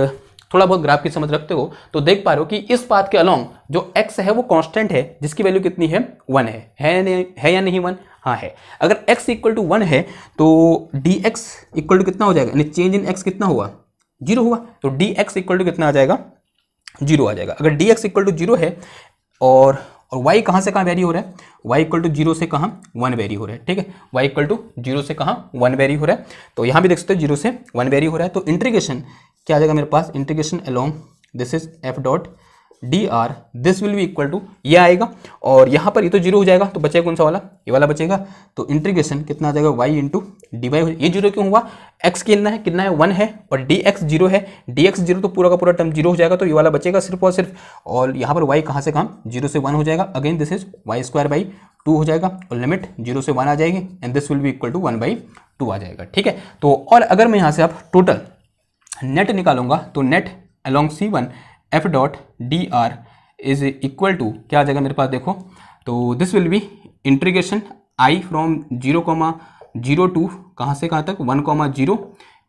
Speaker 2: थोड़ा बहुत ग्राफ की समझ रखते हो तो देख पा रहे हो कि इस पाथ के अलोंग जो x है वो कांस्टेंट है, जिसकी वैल्यू कितनी है, 1 है या नहीं 1, हाँ है। अगर x इक्वल टू 1 है तो dx इक्वल टू कितना हो जाएगा, यानी चेंज इन x कितना हुआ, 0 हुआ, तो dx इक्वल टू कितना आ जाएगा, 0 आ जाएगा। अगर dx इक्वल टू 0 है और y कहाँ से कहाँ वेरी हो रहा है, y इक्वल टू 0 से कहाँ 1 वेरी हो रहा है, ठीक है, y इक्वल टू 0 से कहाँ 1 वेरी हो रहा है। तो यहाँ भी देख सकते हो 0 से 1 वेरी हो रहा है, तो इंटीग्रेशन क्या आ जाएगा मेरे पास, integration along this is f dot D r, this will be equal to ये आएगा और यहाँ पर ये तो 0 हो जाएगा, तो बचेगा कौन सा वाला, ये वाला बचेगा। तो इंटीग्रेशन कितना आ जाएगा, y इंटू डी वाई, ये 0 क्यों हुआ, x कितना है 1 है और dx 0 है, dx 0 तो पूरा का पूरा टर्म 0 हो जाएगा, तो ये वाला बचेगा सिर्फ और सिर्फ, और यहाँ पर y कहाँ से कहाँ 0 से 1 हो जाएगा, again this is Y square by 2 हो जाएगा और लिमिट 0 से 1 आ जाएगी and this will be equal to 1/2 आ जाएगा, ठीक है। तो और अगर मैं यहाँ से आप टोटल नेट निकालूंगा तो net along C1 F dot D R is equal to क्या आ जाएगा मेरे पास, देखो तो this will be integration I from 0,0 to कहाँ से कहाँ तक 1,0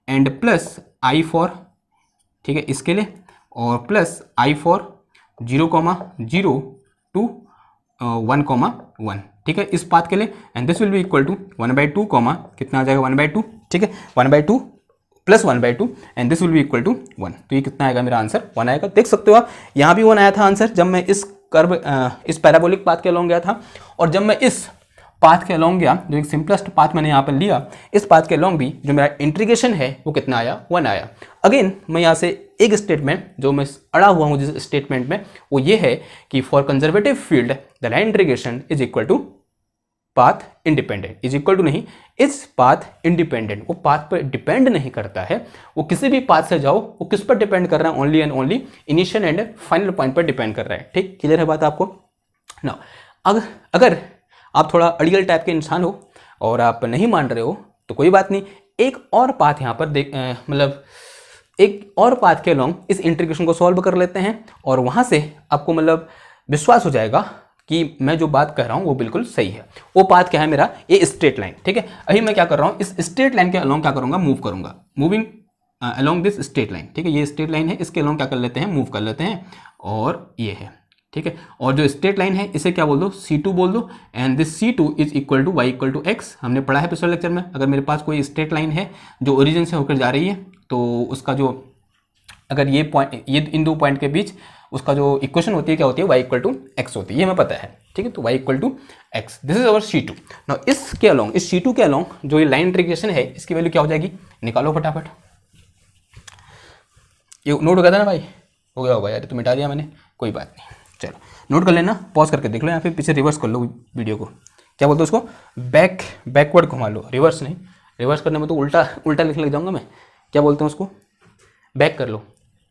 Speaker 2: एंड प्लस आई फॉर, ठीक है, इसके लिए और प्लस आई फॉर 0,0 टू 1,1, ठीक है, इस पाथ के लिए and this will be equal to 1/2 कितना आ जाएगा 1/2, ठीक है, 1/2 plus 1/2 and this will be equal to 1। तो ये कितना आएगा मेरा आंसर, 1 आएगा। देख सकते हो आप यहाँ भी 1 आया था आंसर जब मैं इस कर्व इस पैराबोलिक पाथ के अलोंग गया था, और जब मैं इस पाथ के अलोंग गया, जो एक सिंपलेस्ट पाथ मैंने यहाँ पर लिया, इस पाथ के अलोंग भी जो मेरा इंटीग्रेशन है वो कितना आया, 1 आया। अगेन मैं यहाँ से एक स्टेटमेंट जो मैं अड़ा हुआ हूँ जिस स्टेटमेंट में, वो ये है कि for conservative field the line integration is equal to path independent, is equal to नहीं, इस पाथ इंडिपेंडेंट, वो पाथ पर डिपेंड नहीं करता है, वो किसी भी पाथ से जाओ वो किस पर डिपेंड कर रहा है, only and only initial and final point पर डिपेंड कर रहा है, ठीक, क्लियर है बात आपको ना। अगर आप थोड़ा अड़ियल टाइप के इंसान हो और आप नहीं मान रहे हो तो कोई बात नहीं, एक और पाथ यहाँ पर मतलब एक और पाथ के अलोंग इस इंटीग्रेशन को सॉल्व कर लेते हैं और वहाँ से आपको मतलब विश्वास हो जाएगा कि मैं जो बात कह रहा हूँ वो बिल्कुल सही है। वो पाथ क्या है मेरा, ये स्ट्रेट लाइन, ठीक है। अभी मैं क्या कर रहा हूँ, इस स्ट्रेट लाइन के अलोंग क्या करूँगा, मूव करूँगा, moving along this straight line, ठीक है, ये स्ट्रेट लाइन है, इसके अलोंग क्या कर लेते हैं, मूव कर लेते हैं, और ये है, ठीक है। और जो स्ट्रेट लाइन है इसे क्या बोल दो, C2 बोल दो and this C2 is equal to y equal to x। हमने पढ़ा है पिछले लेक्चर में, अगर मेरे पास कोई स्ट्रेट लाइन है जो ओरिजिन से होकर जा रही है तो उसका जो अगर ये पॉइंट, ये इन दो पॉइंट के बीच उसका जो इक्वेशन होती है क्या होती है, y इक्वल टू x होती है, ये हमें पता है, ठीक है। तो y equal to x, this is our C2। Now इसके अलोंग, इस C2 के अलोंग जो ये लाइन इंटीग्रेशन है इसकी वैल्यू क्या हो जाएगी, निकालो फटाफट। ये नोट हो गया था ना भाई, हो गया होगा यार, तो मिटा दिया मैंने, कोई बात नहीं, चलो नोट कर लेना, पॉज करके देख लो, या फिर पीछे रिवर्स कर लो वीडियो को, क्या बोलते हो उसको, बैकवर्ड घुमा लो, रिवर्स नहीं, रिवर्स करने में तो उल्टा लिख जाऊंगा मैं, क्या बोलते हैं उसको, बैक कर लो,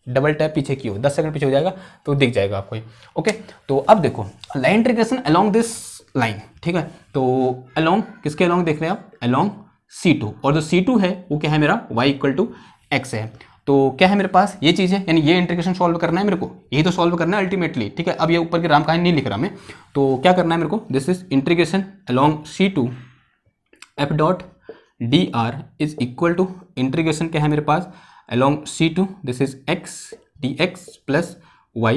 Speaker 2: डबल टैप पीछे की हो, 10 सेकंड पीछे हो जाएगा तो दिख जाएगा आपको, ओके। तो अब देखो line integration along this line, ठीक है, तो अलोंग किसके अलोंग देख रहे हैं आप, अलोंग C2, और जो C2 है वो क्या है मेरा, y इक्वल टू x है। तो क्या है मेरे पास, ये चीज़ है, यानी ये इंटीग्रेशन सॉल्व करना है मेरे को, यही तो सॉल्व करना है अल्टीमेटली, ठीक है। अब ये ऊपर की राम कहानी नहीं लिख रहा मैं, तो क्या करना है मेरे को, this is integration along C2 F dot D R is equal to integration क्या है मेरे पास, along C2 this is x dx plus y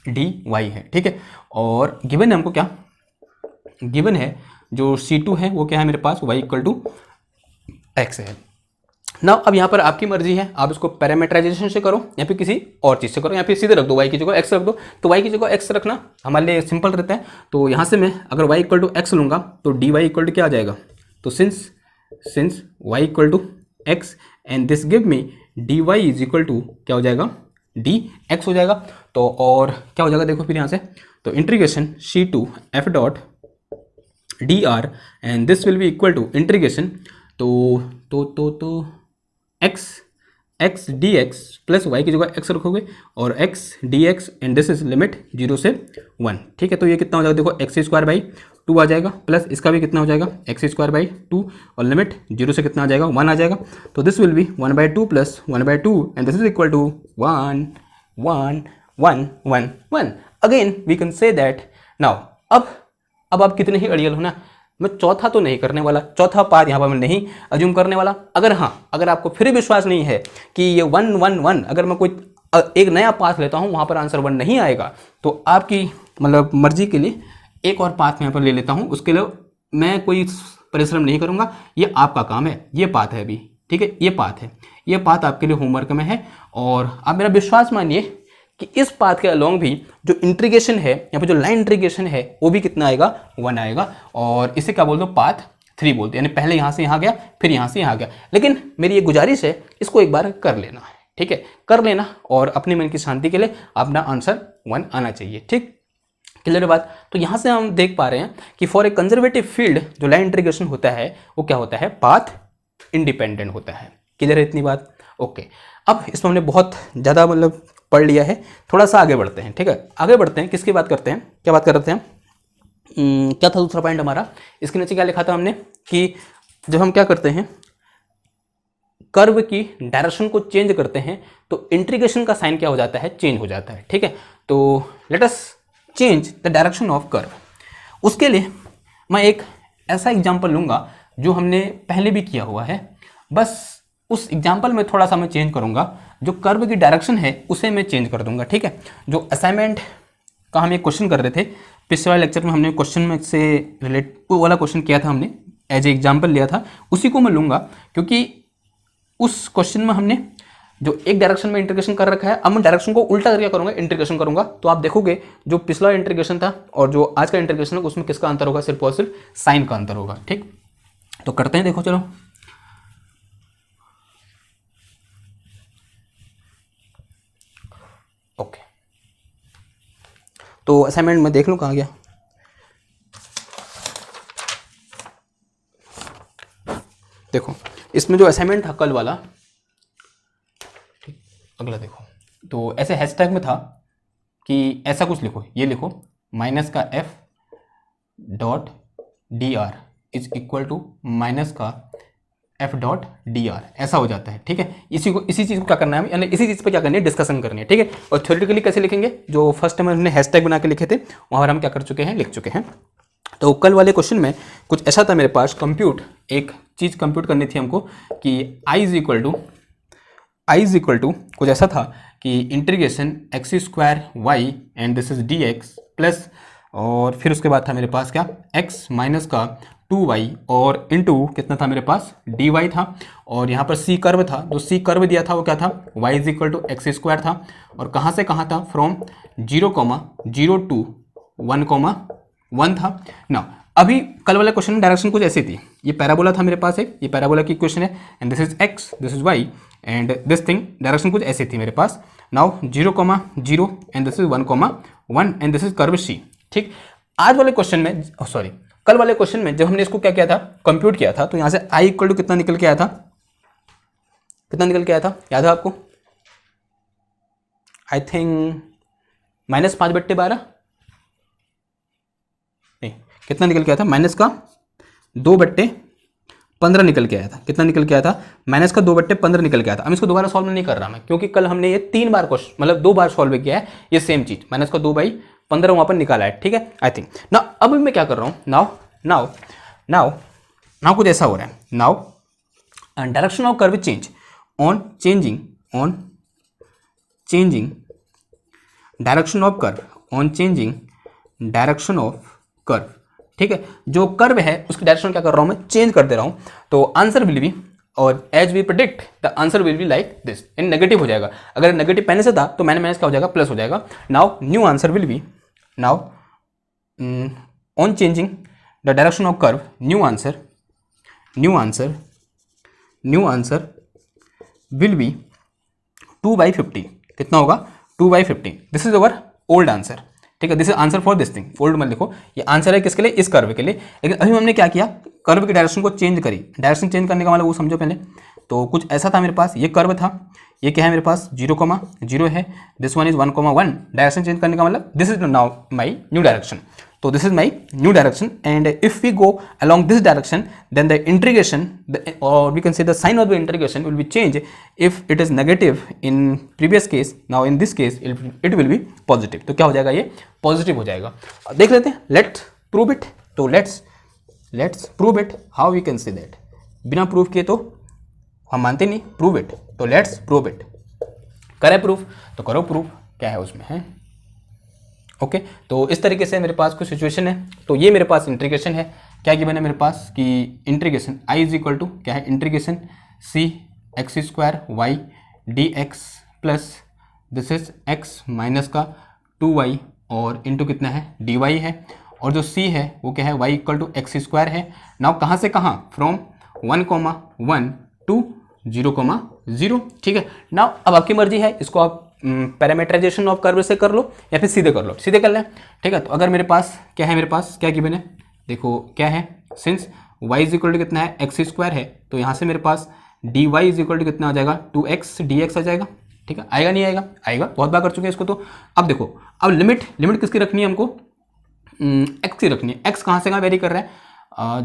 Speaker 2: D Y है, ठीक है। और गिवन है हमको क्या, गिवन है जो C2 है वो क्या है मेरे पास, y इक्वल टू एक्स है ना। अब यहाँ पर आपकी मर्जी है, आप इसको पैरामीटराइजेशन से करो या फिर किसी और चीज़ से करो, या फिर सीधे रख दो y की जगह x रख दो। तो y की जगह x रखना हमारे लिए सिंपल रहता है। तो यहाँ से मैं अगर y इक्वल टू एक्स लूँगा तो डी वाई इक्वल टू क्या आ जाएगा, तो since y equal to X and this give me D Y is equal to क्या हो जाएगा, डी एक्स हो जाएगा। तो और क्या हो जाएगा देखो फिर यहाँ से, तो integration C2 f dot D r and this will be equal to integration तो x d x plus y की जगह एक्स रखोगे और x d x and this is limit 0 से 1, ठीक है। तो ये कितना हो जाएगा देखो, एक्स स्क्वायर बाई 2 आ जाएगा, प्लस इसका भी कितना हो जाएगा एक्स स्क्वायर बाई 2 और लिमिट 0 से कितना आ जाएगा 1 आ जाएगा। तो this will be 1/2 plus 1/2 and this is equal to 1 1 1 1 1। Again we can say that now अब आप कितने ही अड़ियल हो ना, मैं चौथा तो नहीं करने वाला, चौथा पार्ट यहाँ पर मैं नहीं अज्यूम करने वाला। अगर आपको फिर विश्वास नहीं है कि ये 1 1 1, अगर मैं कोई एक नया पाथ लेता हूँ वहाँ पर आंसर 1 नहीं आएगा, तो आपकी मतलब मर्जी के लिए एक और पाथ मैं यहाँ पर ले लेता हूँ, उसके लिए मैं कोई परिश्रम नहीं करूँगा, ये आपका काम है। ये पाथ है अभी, ठीक है, ये पाथ है, ये पाथ आपके लिए होमवर्क में है। और आप मेरा विश्वास मानिए कि इस पाथ के अलोंग भी जो इंट्रीगेशन है, यहाँ पे जो लाइन इंट्रीगेशन है वो भी कितना आएगा, 1 आएगा। और इसे क्या बोलते हो, पाथ 3 बोलते हैं, यानी पहले यहाँ से यहाँ गया फिर यहाँ से यहाँ गया। लेकिन मेरी ये गुजारिश है, इसको एक बार कर लेना है, ठीक है, कर लेना, और अपने मन की शांति के लिए अपना आंसर 1 आना चाहिए, ठीक, क्लियर बात। तो यहाँ से हम देख पा रहे हैं कि फॉर ए कंजर्वेटिव फील्ड जो लाइन इंट्रीगेशन होता है वो क्या होता है, पाथ इंडिपेंडेंट होता है। क्लियर है इतनी बात, ओके। अब इसमें हमने बहुत ज़्यादा मतलब पढ़ लिया है, थोड़ा सा आगे बढ़ते हैं, ठीक है। आगे बढ़ते हैं, किसकी बात करते हैं, क्या बात कर रहे थे हम, क्या था दूसरा पॉइंट हमारा, इसके नीचे क्या लिखा था हमने कि जब हम क्या करते हैं, कर्व की डायरेक्शन को चेंज करते हैं तो इंट्रीगेशन का साइन क्या हो जाता है, चेंज हो जाता है, ठीक है। तो let us change the direction of curve. उसके लिए मैं एक ऐसा एग्जाम्पल लूँगा जो हमने पहले भी किया हुआ है, बस उस एग्जाम्पल में थोड़ा सा मैं चेंज करूँगा, जो कर्व की डायरेक्शन है उसे मैं चेंज कर दूंगा, ठीक है। जो असाइनमेंट का हम एक क्वेश्चन कर रहे थे, पिछले वाले लेक्चर में हमने क्वेश्चन में से रिलेट वो वाला क्वेश्चन किया था, हमने एज ए एग्जाम्पल लिया था, उसी को मैं लूँगा, क्योंकि उस क्वेश्चन में हमने जो एक डायरेक्शन में इंटीग्रेशन कर रखा है, अब मैं डायरेक्शन को उल्टा करके करूँगा, इंटीग्रेशन करूँगा। तो आप देखोगे जो पिछला इंटीग्रेशन था और जो आज का इंटीग्रेशन है उसमें किसका अंतर होगा, सिर्फ और सिर्फ साइन का अंतर होगा, ठीक। तो करते हैं, देखो चलो, ओके। तो असाइनमेंट में देख लो कहाँ गया, देखो इसमें जो असाइनमेंट था कल वाला, ठीक, अगला देखो, तो ऐसे हैशटैग में था कि ऐसा कुछ लिखो, ये लिखो माइनस का f dot D R is equal to minus का f डॉट डी आर, ऐसा हो जाता है, ठीक है। इसी चीज़ को क्या करना है, यानी इसी चीज़ पे क्या करनी है, डिस्कशन करनी है, ठीक है। और थ्योरेटिकली कैसे लिखेंगे, जो फर्स्ट टाइम हमने हैशटैग बना के लिखे थे वहाँ पर हम क्या कर चुके हैं, लिख चुके हैं। तो कल वाले क्वेश्चन में कुछ ऐसा था मेरे पास, एक चीज़ कंप्यूट करनी थी हमको कि i इज इक्वल टू कुछ ऐसा था कि integration X square Y and this is D x plus, और फिर उसके बाद था मेरे पास क्या, x माइनस का 2y और इंटू कितना था मेरे पास, dy था। और यहाँ पर c कर्व था, जो c कर्व दिया था वो क्या था, y is equal to x square था, और कहाँ से कहाँ था, फ्रॉम 0,0 टू 1,1 था ना। अभी कल वाला क्वेश्चन में डायरेक्शन कुछ ऐसी थी, ये पैराबोला था मेरे पास, एक ये पैराबोला की क्वेश्चन है, and this is x, this is y and this thing, direction कुछ ऐसी थी मेरे पास। Now 0,0 and this is 1,1 and this is curve c, ठीक। आज वाले क्वेश्चन में, सॉरी कल वाले क्वेश्चन में जब हमने इसको क्या किया था, कंप्यूट किया था, तो यहाँ से i इक्वल टू कितना निकल के आया था, कितना निकल के आया था, याद है आपको, आई थिंक -5/12, नहीं कितना निकल के आया था, माइनस का 2/15 निकल के आया था। कितना निकल के आया था, माइनस का 2/15 निकल के आया था। अब इसको दोबारा सॉल्व नहीं कर रहा मैं, क्योंकि कल हमने ये 3 बार क्वेश्चन, मतलब 2 बार सॉल्व किया है ये सेम चीज, माइनस का 2/15 वहाँ पर निकाला है, ठीक है। आई थिंक ना, अब मैं क्या कर रहा हूँ, नाउ कुछ ऐसा हो रहा है, now direction of curve change on changing direction of curve on changing direction of curve. ठीक है, जो कर्व है उसकी डायरेक्शन क्या कर रहा हूँ मैं, चेंज कर दे रहा हूँ। तो आंसर विल बी, और as we predict the answer will be like this, in negative हो जाएगा। अगर नेगेटिव पहले से था तो मैंने माइनस क्या हो जाएगा, प्लस हो जाएगा। Now new answer will B, now on changing the direction of curve, new answer will B 2/50। कितना होगा, 2/50। This is our old answer. ठीक है, this is answer for this thing. Old मत लिखो, ये आंसर है किसके लिए, इस कर्व के लिए। लेकिन अभी हमने क्या किया, कर्व की डायरेक्शन को चेंज करी। डायरेक्शन चेंज करने का मतलब वो समझो पहले। तो कुछ ऐसा था मेरे पास, ये कर्व था, ये क्या है मेरे पास 0,0 है, this one is 1,1। Direction change करने का मतलब this is now my new direction. तो this is my new direction, and if we go along this direction then the integration or we can say the sign of the integration will be changed. If it is negative in previous case, now in this case it will be positive. तो क्या हो जाएगा, ये positive हो जाएगा। देख लेते हैं, लेट्स प्रूव इट। तो let's prove it. How we can say that, बिना प्रूव किए तो हम मानते नहीं, प्रूव इट। तो लेट्स प्रूव इट। करें प्रूफ तो करो प्रूफ, क्या है उसमें है। ओके, तो इस तरीके से मेरे पास कुछ सिचुएशन है। तो ये मेरे पास इंटीग्रेशन है, क्या गिवन है मेरे पास कि integration I is equal to क्या है, integration C x square y d x plus this is x minus का 2y और इंटू कितना है, dy है। और जो c है वो क्या है, y equal to x square है। नाउ कहाँ से कहाँ, फ्रॉम 1,1 टू 0,0। ठीक है, नाउ अब आपकी मर्जी है, इसको आप पैरामीटराइजेशन ऑफ कर्व से कर लो या फिर सीधे कर लो, सीधे कर लें। ठीक है, तो अगर मेरे पास क्या है, मेरे पास क्या गिवन है, देखो क्या है, since y is equal to कितना है, एक्स स्क्वायर है, तो यहाँ से मेरे पास d Y is equal to कितना आ जाएगा, 2x dx आ जाएगा। ठीक है, आएगा नहीं आएगा, आएगा, बहुत बार कर चुके हैं इसको। तो अब देखो, अब लिमिट किसकी रखनी है हमको, x की रखनी है। x कहाँ से कहाँ वेरी कर रहा है,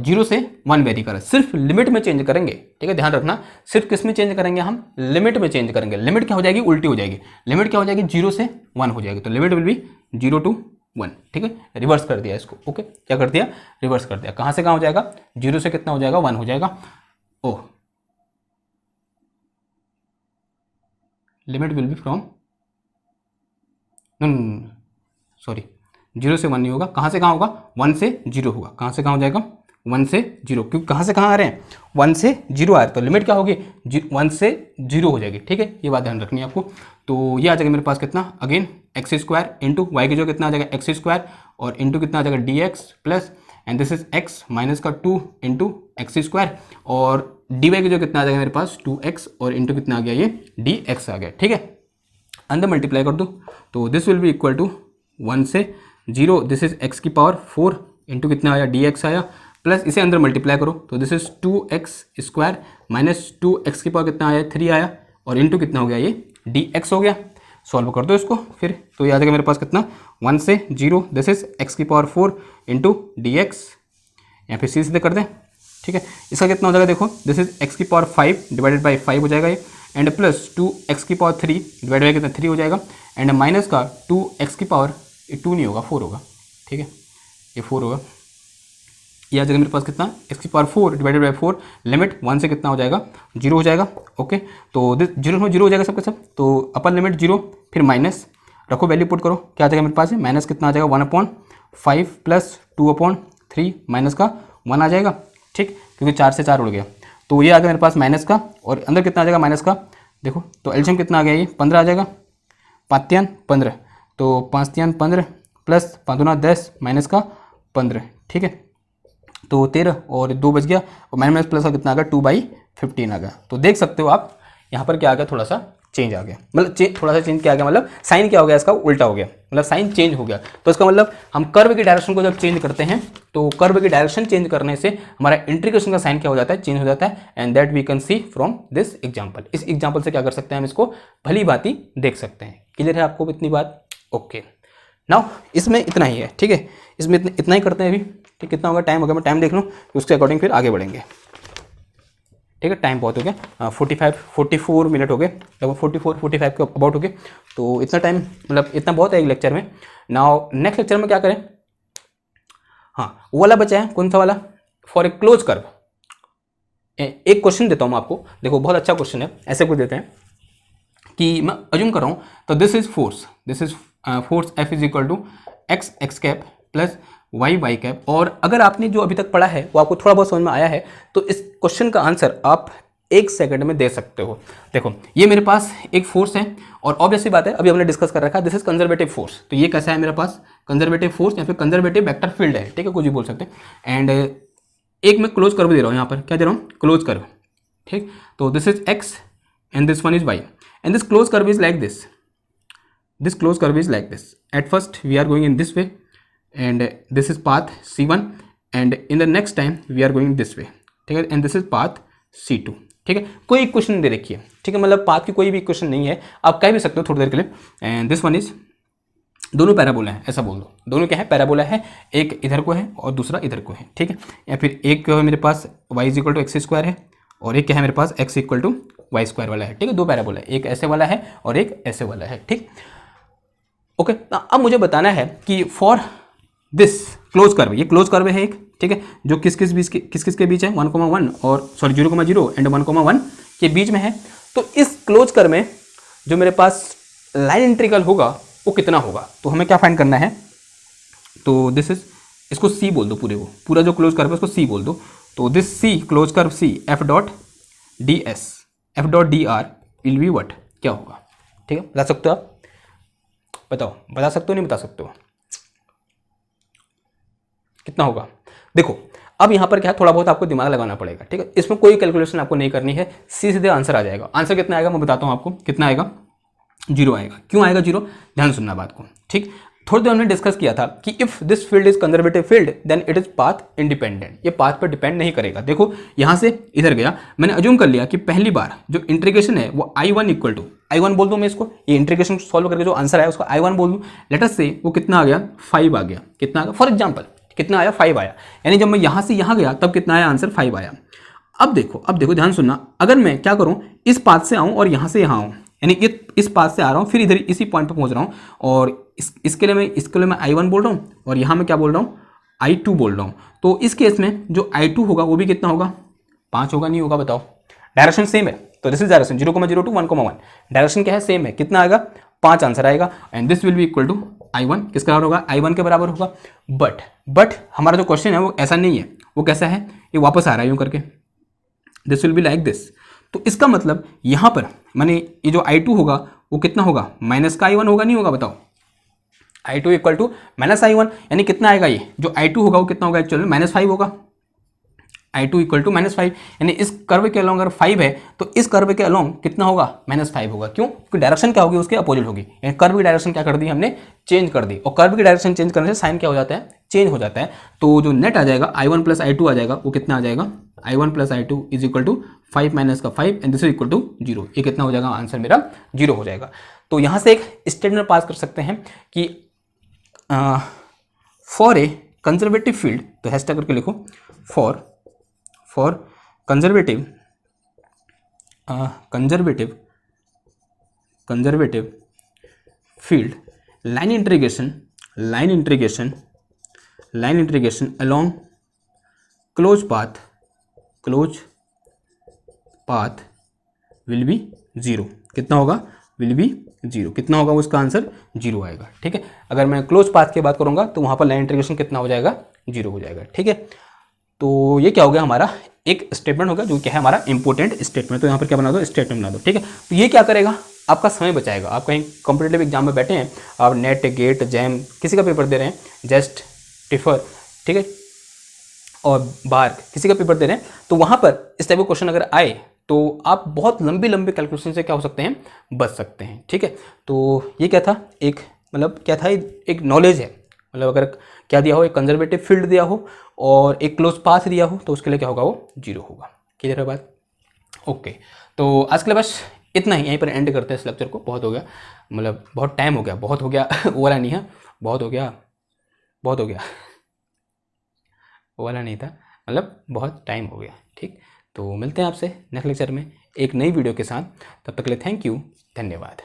Speaker 2: 0 से 1 वेरी कर रहा है, सिर्फ लिमिट में चेंज करेंगे। ठीक है, ध्यान रखना, सिर्फ किस में चेंज करेंगे, हम लिमिट में चेंज करेंगे। लिमिट क्या हो जाएगी, उल्टी हो जाएगी। लिमिट क्या हो जाएगी, 0 से 1 हो जाएगी। तो लिमिट विल बी 0 to 1। ठीक है, रिवर्स कर दिया इसको। ओके, क्या कर दिया, रिवर्स कर दिया। कहाँ से कहाँ हो जाएगा, 0 से कितना हो जाएगा, 1 हो जाएगा। Oh, limit will be from, sorry, 0 से 1 नहीं होगा। कहाँ से कहाँ होगा, 1 से 0 होगा। कहाँ से कहाँ हो जाएगा, 1 से 0, क्योंकि कहाँ से कहाँ आ रहे हैं, 1 से 0 आ रहे हैं। तो लिमिट क्या होगी, 1 से 0 हो जाएगी। ठीक है, ये बात ध्यान रखनी है आपको। तो ये आ जाएगा मेरे पास कितना, again x square into y की जो कितना आ जाएगा, एक्स स्क्वायर और इंटू कितना आ जाएगा, d x plus, and this is x minus का 2 इंटू एक्स स्क्वायर, और डी वाई की जो कितना आ जाएगा मेरे पास 2x और इंटू कितना आ गया, ये डी एक्स आ गया। ठीक है, अंदर मल्टीप्लाई कर दूँ तो this will be equal to 1 से 0, दिस इज x की पावर 4 इंटू कितना आया, dx आया, प्लस इसे अंदर मल्टीप्लाई करो तो this is 2x square minus 2x की पावर कितना आया, 3 आया, और इंटू कितना हो गया, ये dx हो गया। सॉल्व कर दो इसको फिर, तो ये आ जाएगा मेरे पास कितना, 1 से 0, दिस इज x की पावर 4 इंटू dx, या फिर सीधे कर दें। ठीक है, इसका कितना हो जाएगा, देखो दिस इज x की पावर 5 डिवाइडेड बाई 5 हो जाएगा ये, एंड प्लस 2x की पावर 3 डिवाइड बाई कितना, 3 हो जाएगा, एंड माइनस का 2x की पावर, 2 नहीं होगा 4 होगा। ठीक है, ये 4 होगा। ये आ जाएगा मेरे पास कितना, x की पावर 4 डिवाइडेड बाई 4, लिमिट 1 से कितना हो जाएगा, 0 हो जाएगा। ओके, तो दिस 0 हो जाएगा सबके सब। तो अपर लिमिट 0, फिर माइनस रखो, वैल्यू पुट करो, क्या आ जाएगा मेरे पास, माइनस कितना आ जाएगा, 1/5 प्लस 2/3 माइनस का 1 आ जाएगा। ठीक, क्योंकि 4 से 4 उड़ गया, तो ये आ गया मेरे पास माइनस का, और अंदर कितना आ जाएगा माइनस का, देखो तो एलसीएम कितना आ गया, ये 15 आ जाएगा, 5 15, तो 5 15 प्लस 5 10 माइनस का 15। ठीक है, तो 13 और 2 बच गया, और माइनस प्लस का कितना आ गया, 2/15 आ गया। तो देख सकते हो आप यहाँ पर क्या आ गया, थोड़ा सा चेंज आ गया, मतलब थोड़ा सा चेंज क्या आ गया, मतलब साइन क्या हो गया, इसका उल्टा हो गया, मतलब साइन चेंज हो गया। तो इसका मतलब हम कर्व की डायरेक्शन को जब चेंज करते हैं तो कर्व की डायरेक्शन चेंज करने से हमारा इंटीग्रेशन का साइन क्या हो जाता है, चेंज हो जाता है, and that we can see from this example. इस एग्जाम्पल से क्या कर सकते हैं, हम इसको भली बाती देख सकते हैं। क्लियर है आपको इतनी बात? ओके, नाउ इसमें इतना ही है। ठीक है, इसमें इतना ही करते हैं अभी। ठीक, कितना होगा, टाइम हो गया, मैं टाइम देख लूँ, उसके अकॉर्डिंग फिर आगे बढ़ेंगे। ठीक है, टाइम बहुत हो गया, 44 मिनट हो गए, लगभग 45 के अबाउट हो गए। तो इतना टाइम, मतलब इतना बहुत है एक लेक्चर में। नाउ नेक्स्ट लेक्चर में क्या करें, हाँ वो वाला बचा है, कौन सा वाला, फॉर ए क्लोज कर्व। एक क्वेश्चन देता हूँ मैं आपको, देखो बहुत अच्छा क्वेश्चन है। ऐसे कुछ देते हैं कि मैं अज्यूम कर रहा हूँ, तो this is force, this is force F is equal to x x cap plus y y cap. और अगर आपने जो अभी तक पढ़ा है वो आपको थोड़ा बहुत समझ में आया है तो इस क्वेश्चन का आंसर आप 1 सेकंड में दे सकते हो। देखो ये मेरे पास एक फोर्स है और ऑब्वियस सी बात है, अभी हमने डिस्कस कर रखा है, दिस इज कंजर्वेटिव फोर्स। तो ये कैसा है मेरे पास, कंजर्वेटिव फोर्स या फिर कंजर्वेटिव वेक्टर फील्ड है, ठीक है, कुछ भी बोल सकते हैं। एंड एक मैं क्लोज कर्व दे रहा हूँ, यहाँ पर क्या दे रहा हूँ, क्लोज कर्व, ठीक। तो this is x and this one is y and this close curve is like this, this closed curve is like this. At first we are going in this way and this is path C1 and in the next time we are going this way, ठीक है, and this is path C2, ठीक है। कोई question दे रखी है, ठीक है, मतलब पाथ की कोई भी क्वेश्चन नहीं है, आप कह भी सकते हो थोड़ी देर के लिए। एंड दिस वन इज, दोनों पैराबोला है, ऐसा बोल दो, दोनों क्या है, पैराबोला है, एक इधर को है और दूसरा इधर को है, ठीक है। या फिर एक मेरे पास y is equal to x square है और एक क्या है मेरे पास x equal to y square वाला है, ठीक है। दो पैराबोला है, एक ऐसे वाला है और एक ऐसे वाला है, ठीक। ओके, अब मुझे बताना है कि फॉर दिस क्लोज कर्व, ये क्लोज कर्व है एक, ठीक है, जो किस किस के बीच है, 1,1 और सॉरी 0,0 एंड 1,1 के बीच में है। तो इस क्लोज कर्व में जो मेरे पास लाइन इंटीग्रल होगा वो कितना होगा, तो हमें क्या फाइंड करना है। तो दिस इज, इसको C बोल दो, पूरा जो क्लोज कर्व है उसको C बोल दो। तो this C close curve C F dot dr will be what, क्या होगा, ठीक है, बता सकते हो आप, बताओ, बता सकते हो नहीं बता सकते हो, कितना होगा। देखो अब यहाँ पर क्या है, थोड़ा बहुत आपको दिमाग लगाना पड़ेगा, ठीक है, इसमें कोई कैलकुलेशन आपको नहीं करनी है, सीधे आंसर आ जाएगा। आंसर कितना आएगा मैं बताता हूँ आपको, कितना आएगा, 0 आएगा। क्यों आएगा 0, ध्यान सुनना बात को, ठीक। थोड़ी देर हमने डिस्कस किया था कि if this field is conservative field then it is path independent, ये पाथ पर डिपेंड नहीं करेगा। देखो यहाँ से इधर गया, मैंने अज्यूम कर लिया कि पहली बार जो इंटीग्रेशन है वो I1 इक्वल टू I1 बोल दूँ मैं इसको, ये इंटीग्रेशन सॉल्व करके जो आंसर आया उसको I1 बोल दूँ। लेट अस से वो कितना आ गया, 5 आ गया, कितना आ गया, फॉर एग्जाम्पल कितना आया, 5 आया, यानी जब मैं यहाँ से यहाँ गया तब कितना आया आंसर, 5 आया। अब देखो ध्यान सुनना, अगर मैं क्या करूँ, इस पाथ से आऊँ और यहाँ से यहाँ आऊँ, यानी इस पाथ से आ रहा हूँ फिर इधर इसी पॉइंट पर पहुँच रहा हूँ और इसके लिए मैं I1 बोल रहा हूँ और यहाँ मैं क्या बोल रहा हूँ, I2 बोल रहा हूँ। तो इस केस में जो I2 होगा वो भी कितना होगा, 5 होगा, नहीं होगा, बताओ। डायरेक्शन सेम है, तो this is direction 0,0 to 1,1, direction क्या है, सेम है, कितना आएगा, 5 आंसर आएगा। And this will be equal to I1, किसका बराबर होगा, I1 के बराबर होगा। बट हमारा जो क्वेश्चन है वो ऐसा नहीं है, वो कैसा है, ये वापस आ रहा है यूँ करके, this will be like this. तो इसका मतलब यहाँ पर मैंने ये जो I2 होगा वो कितना होगा, माइनस का I1 होगा, नहीं होगा, बताओ। I2 equal to minus I1, यानी कितना आएगा, ये जो I2 होगा वो कितना होगा, एक्चुअली -5 होगा। I2 इक्वल टू -5, यानी इस कर्व के अलोंग अगर 5 है तो इस कर्व के अलोंग कितना होगा, -5 होगा। क्यों, क्योंकि डायरेक्शन क्या होगी, उसके अपोजिट होगी, यानी कर्व की डायरेक्शन क्या कर दी हमने, चेंज कर दी। और कर्व की डायरेक्शन चेंज करने से साइन क्या हो जाता है, चेंज हो जाता है। तो जो नेट आ जाएगा I1 प्लस I2 आ जाएगा, वो कितना आ जाएगा, I1 plus I2 is equal to 5 minus का 5 and this is equal to 0। ये कितना हो जाएगा, आंसर मेरा 0 हो जाएगा। तो यहाँ से एक स्टेटमेंट पास कर सकते हैं कि फॉर ए कंजर्वेटिव फील्ड, तो हैशटैग करके लिखो, for conservative field line integration along closed path will be 0, कितना होगा, will be 0, कितना होगा, उसका आंसर 0 आएगा, ठीक है। अगर मैं क्लोज पाथ की बात करूंगा तो वहां पर लाइन इंटीग्रेशन कितना हो जाएगा, 0 हो जाएगा, ठीक है। तो ये क्या हो गया, हमारा एक स्टेटमेंट होगा जो क्या है हमारा इंपॉर्टेंट स्टेटमेंट। तो यहाँ पर क्या बना दो, स्टेटमेंट बना दो, ठीक है। तो ये क्या करेगा, आपका समय बचाएगा। आप कहीं कॉम्पिटेटिव एग्जाम में बैठे हैं, आप नेट, गेट, जैम किसी का पेपर दे रहे हैं, जस्ट, टिफर, ठीक है, और बार किसी का पेपर दे रहे हैं, तो वहाँ पर इस टाइप का क्वेश्चन अगर आए तो आप बहुत लंबी कैलकुलेशन से क्या हो सकते हैं, बच सकते हैं, ठीक है। तो ये क्या था, एक मतलब क्या था, एक नॉलेज है, मतलब अगर क्या दिया हो, एक कंजर्वेटिव फील्ड दिया हो और एक क्लोज पाथ दिया हो तो उसके लिए क्या होगा, वो 0 होगा। क्लियर है बात, ओके। तो आज के लिए बस इतना ही, यहीं पर एंड करते हैं इस लेक्चर को। बहुत हो गया, मतलब बहुत टाइम हो गया, बहुत हो गया वो वाला नहीं है, बहुत हो गया वो वाला नहीं था, मतलब बहुत टाइम हो गया, ठीक। तो मिलते हैं आपसे नेक्स्ट लेक्चर में एक नई वीडियो के साथ, तब तक के लिए थैंक यू, धन्यवाद।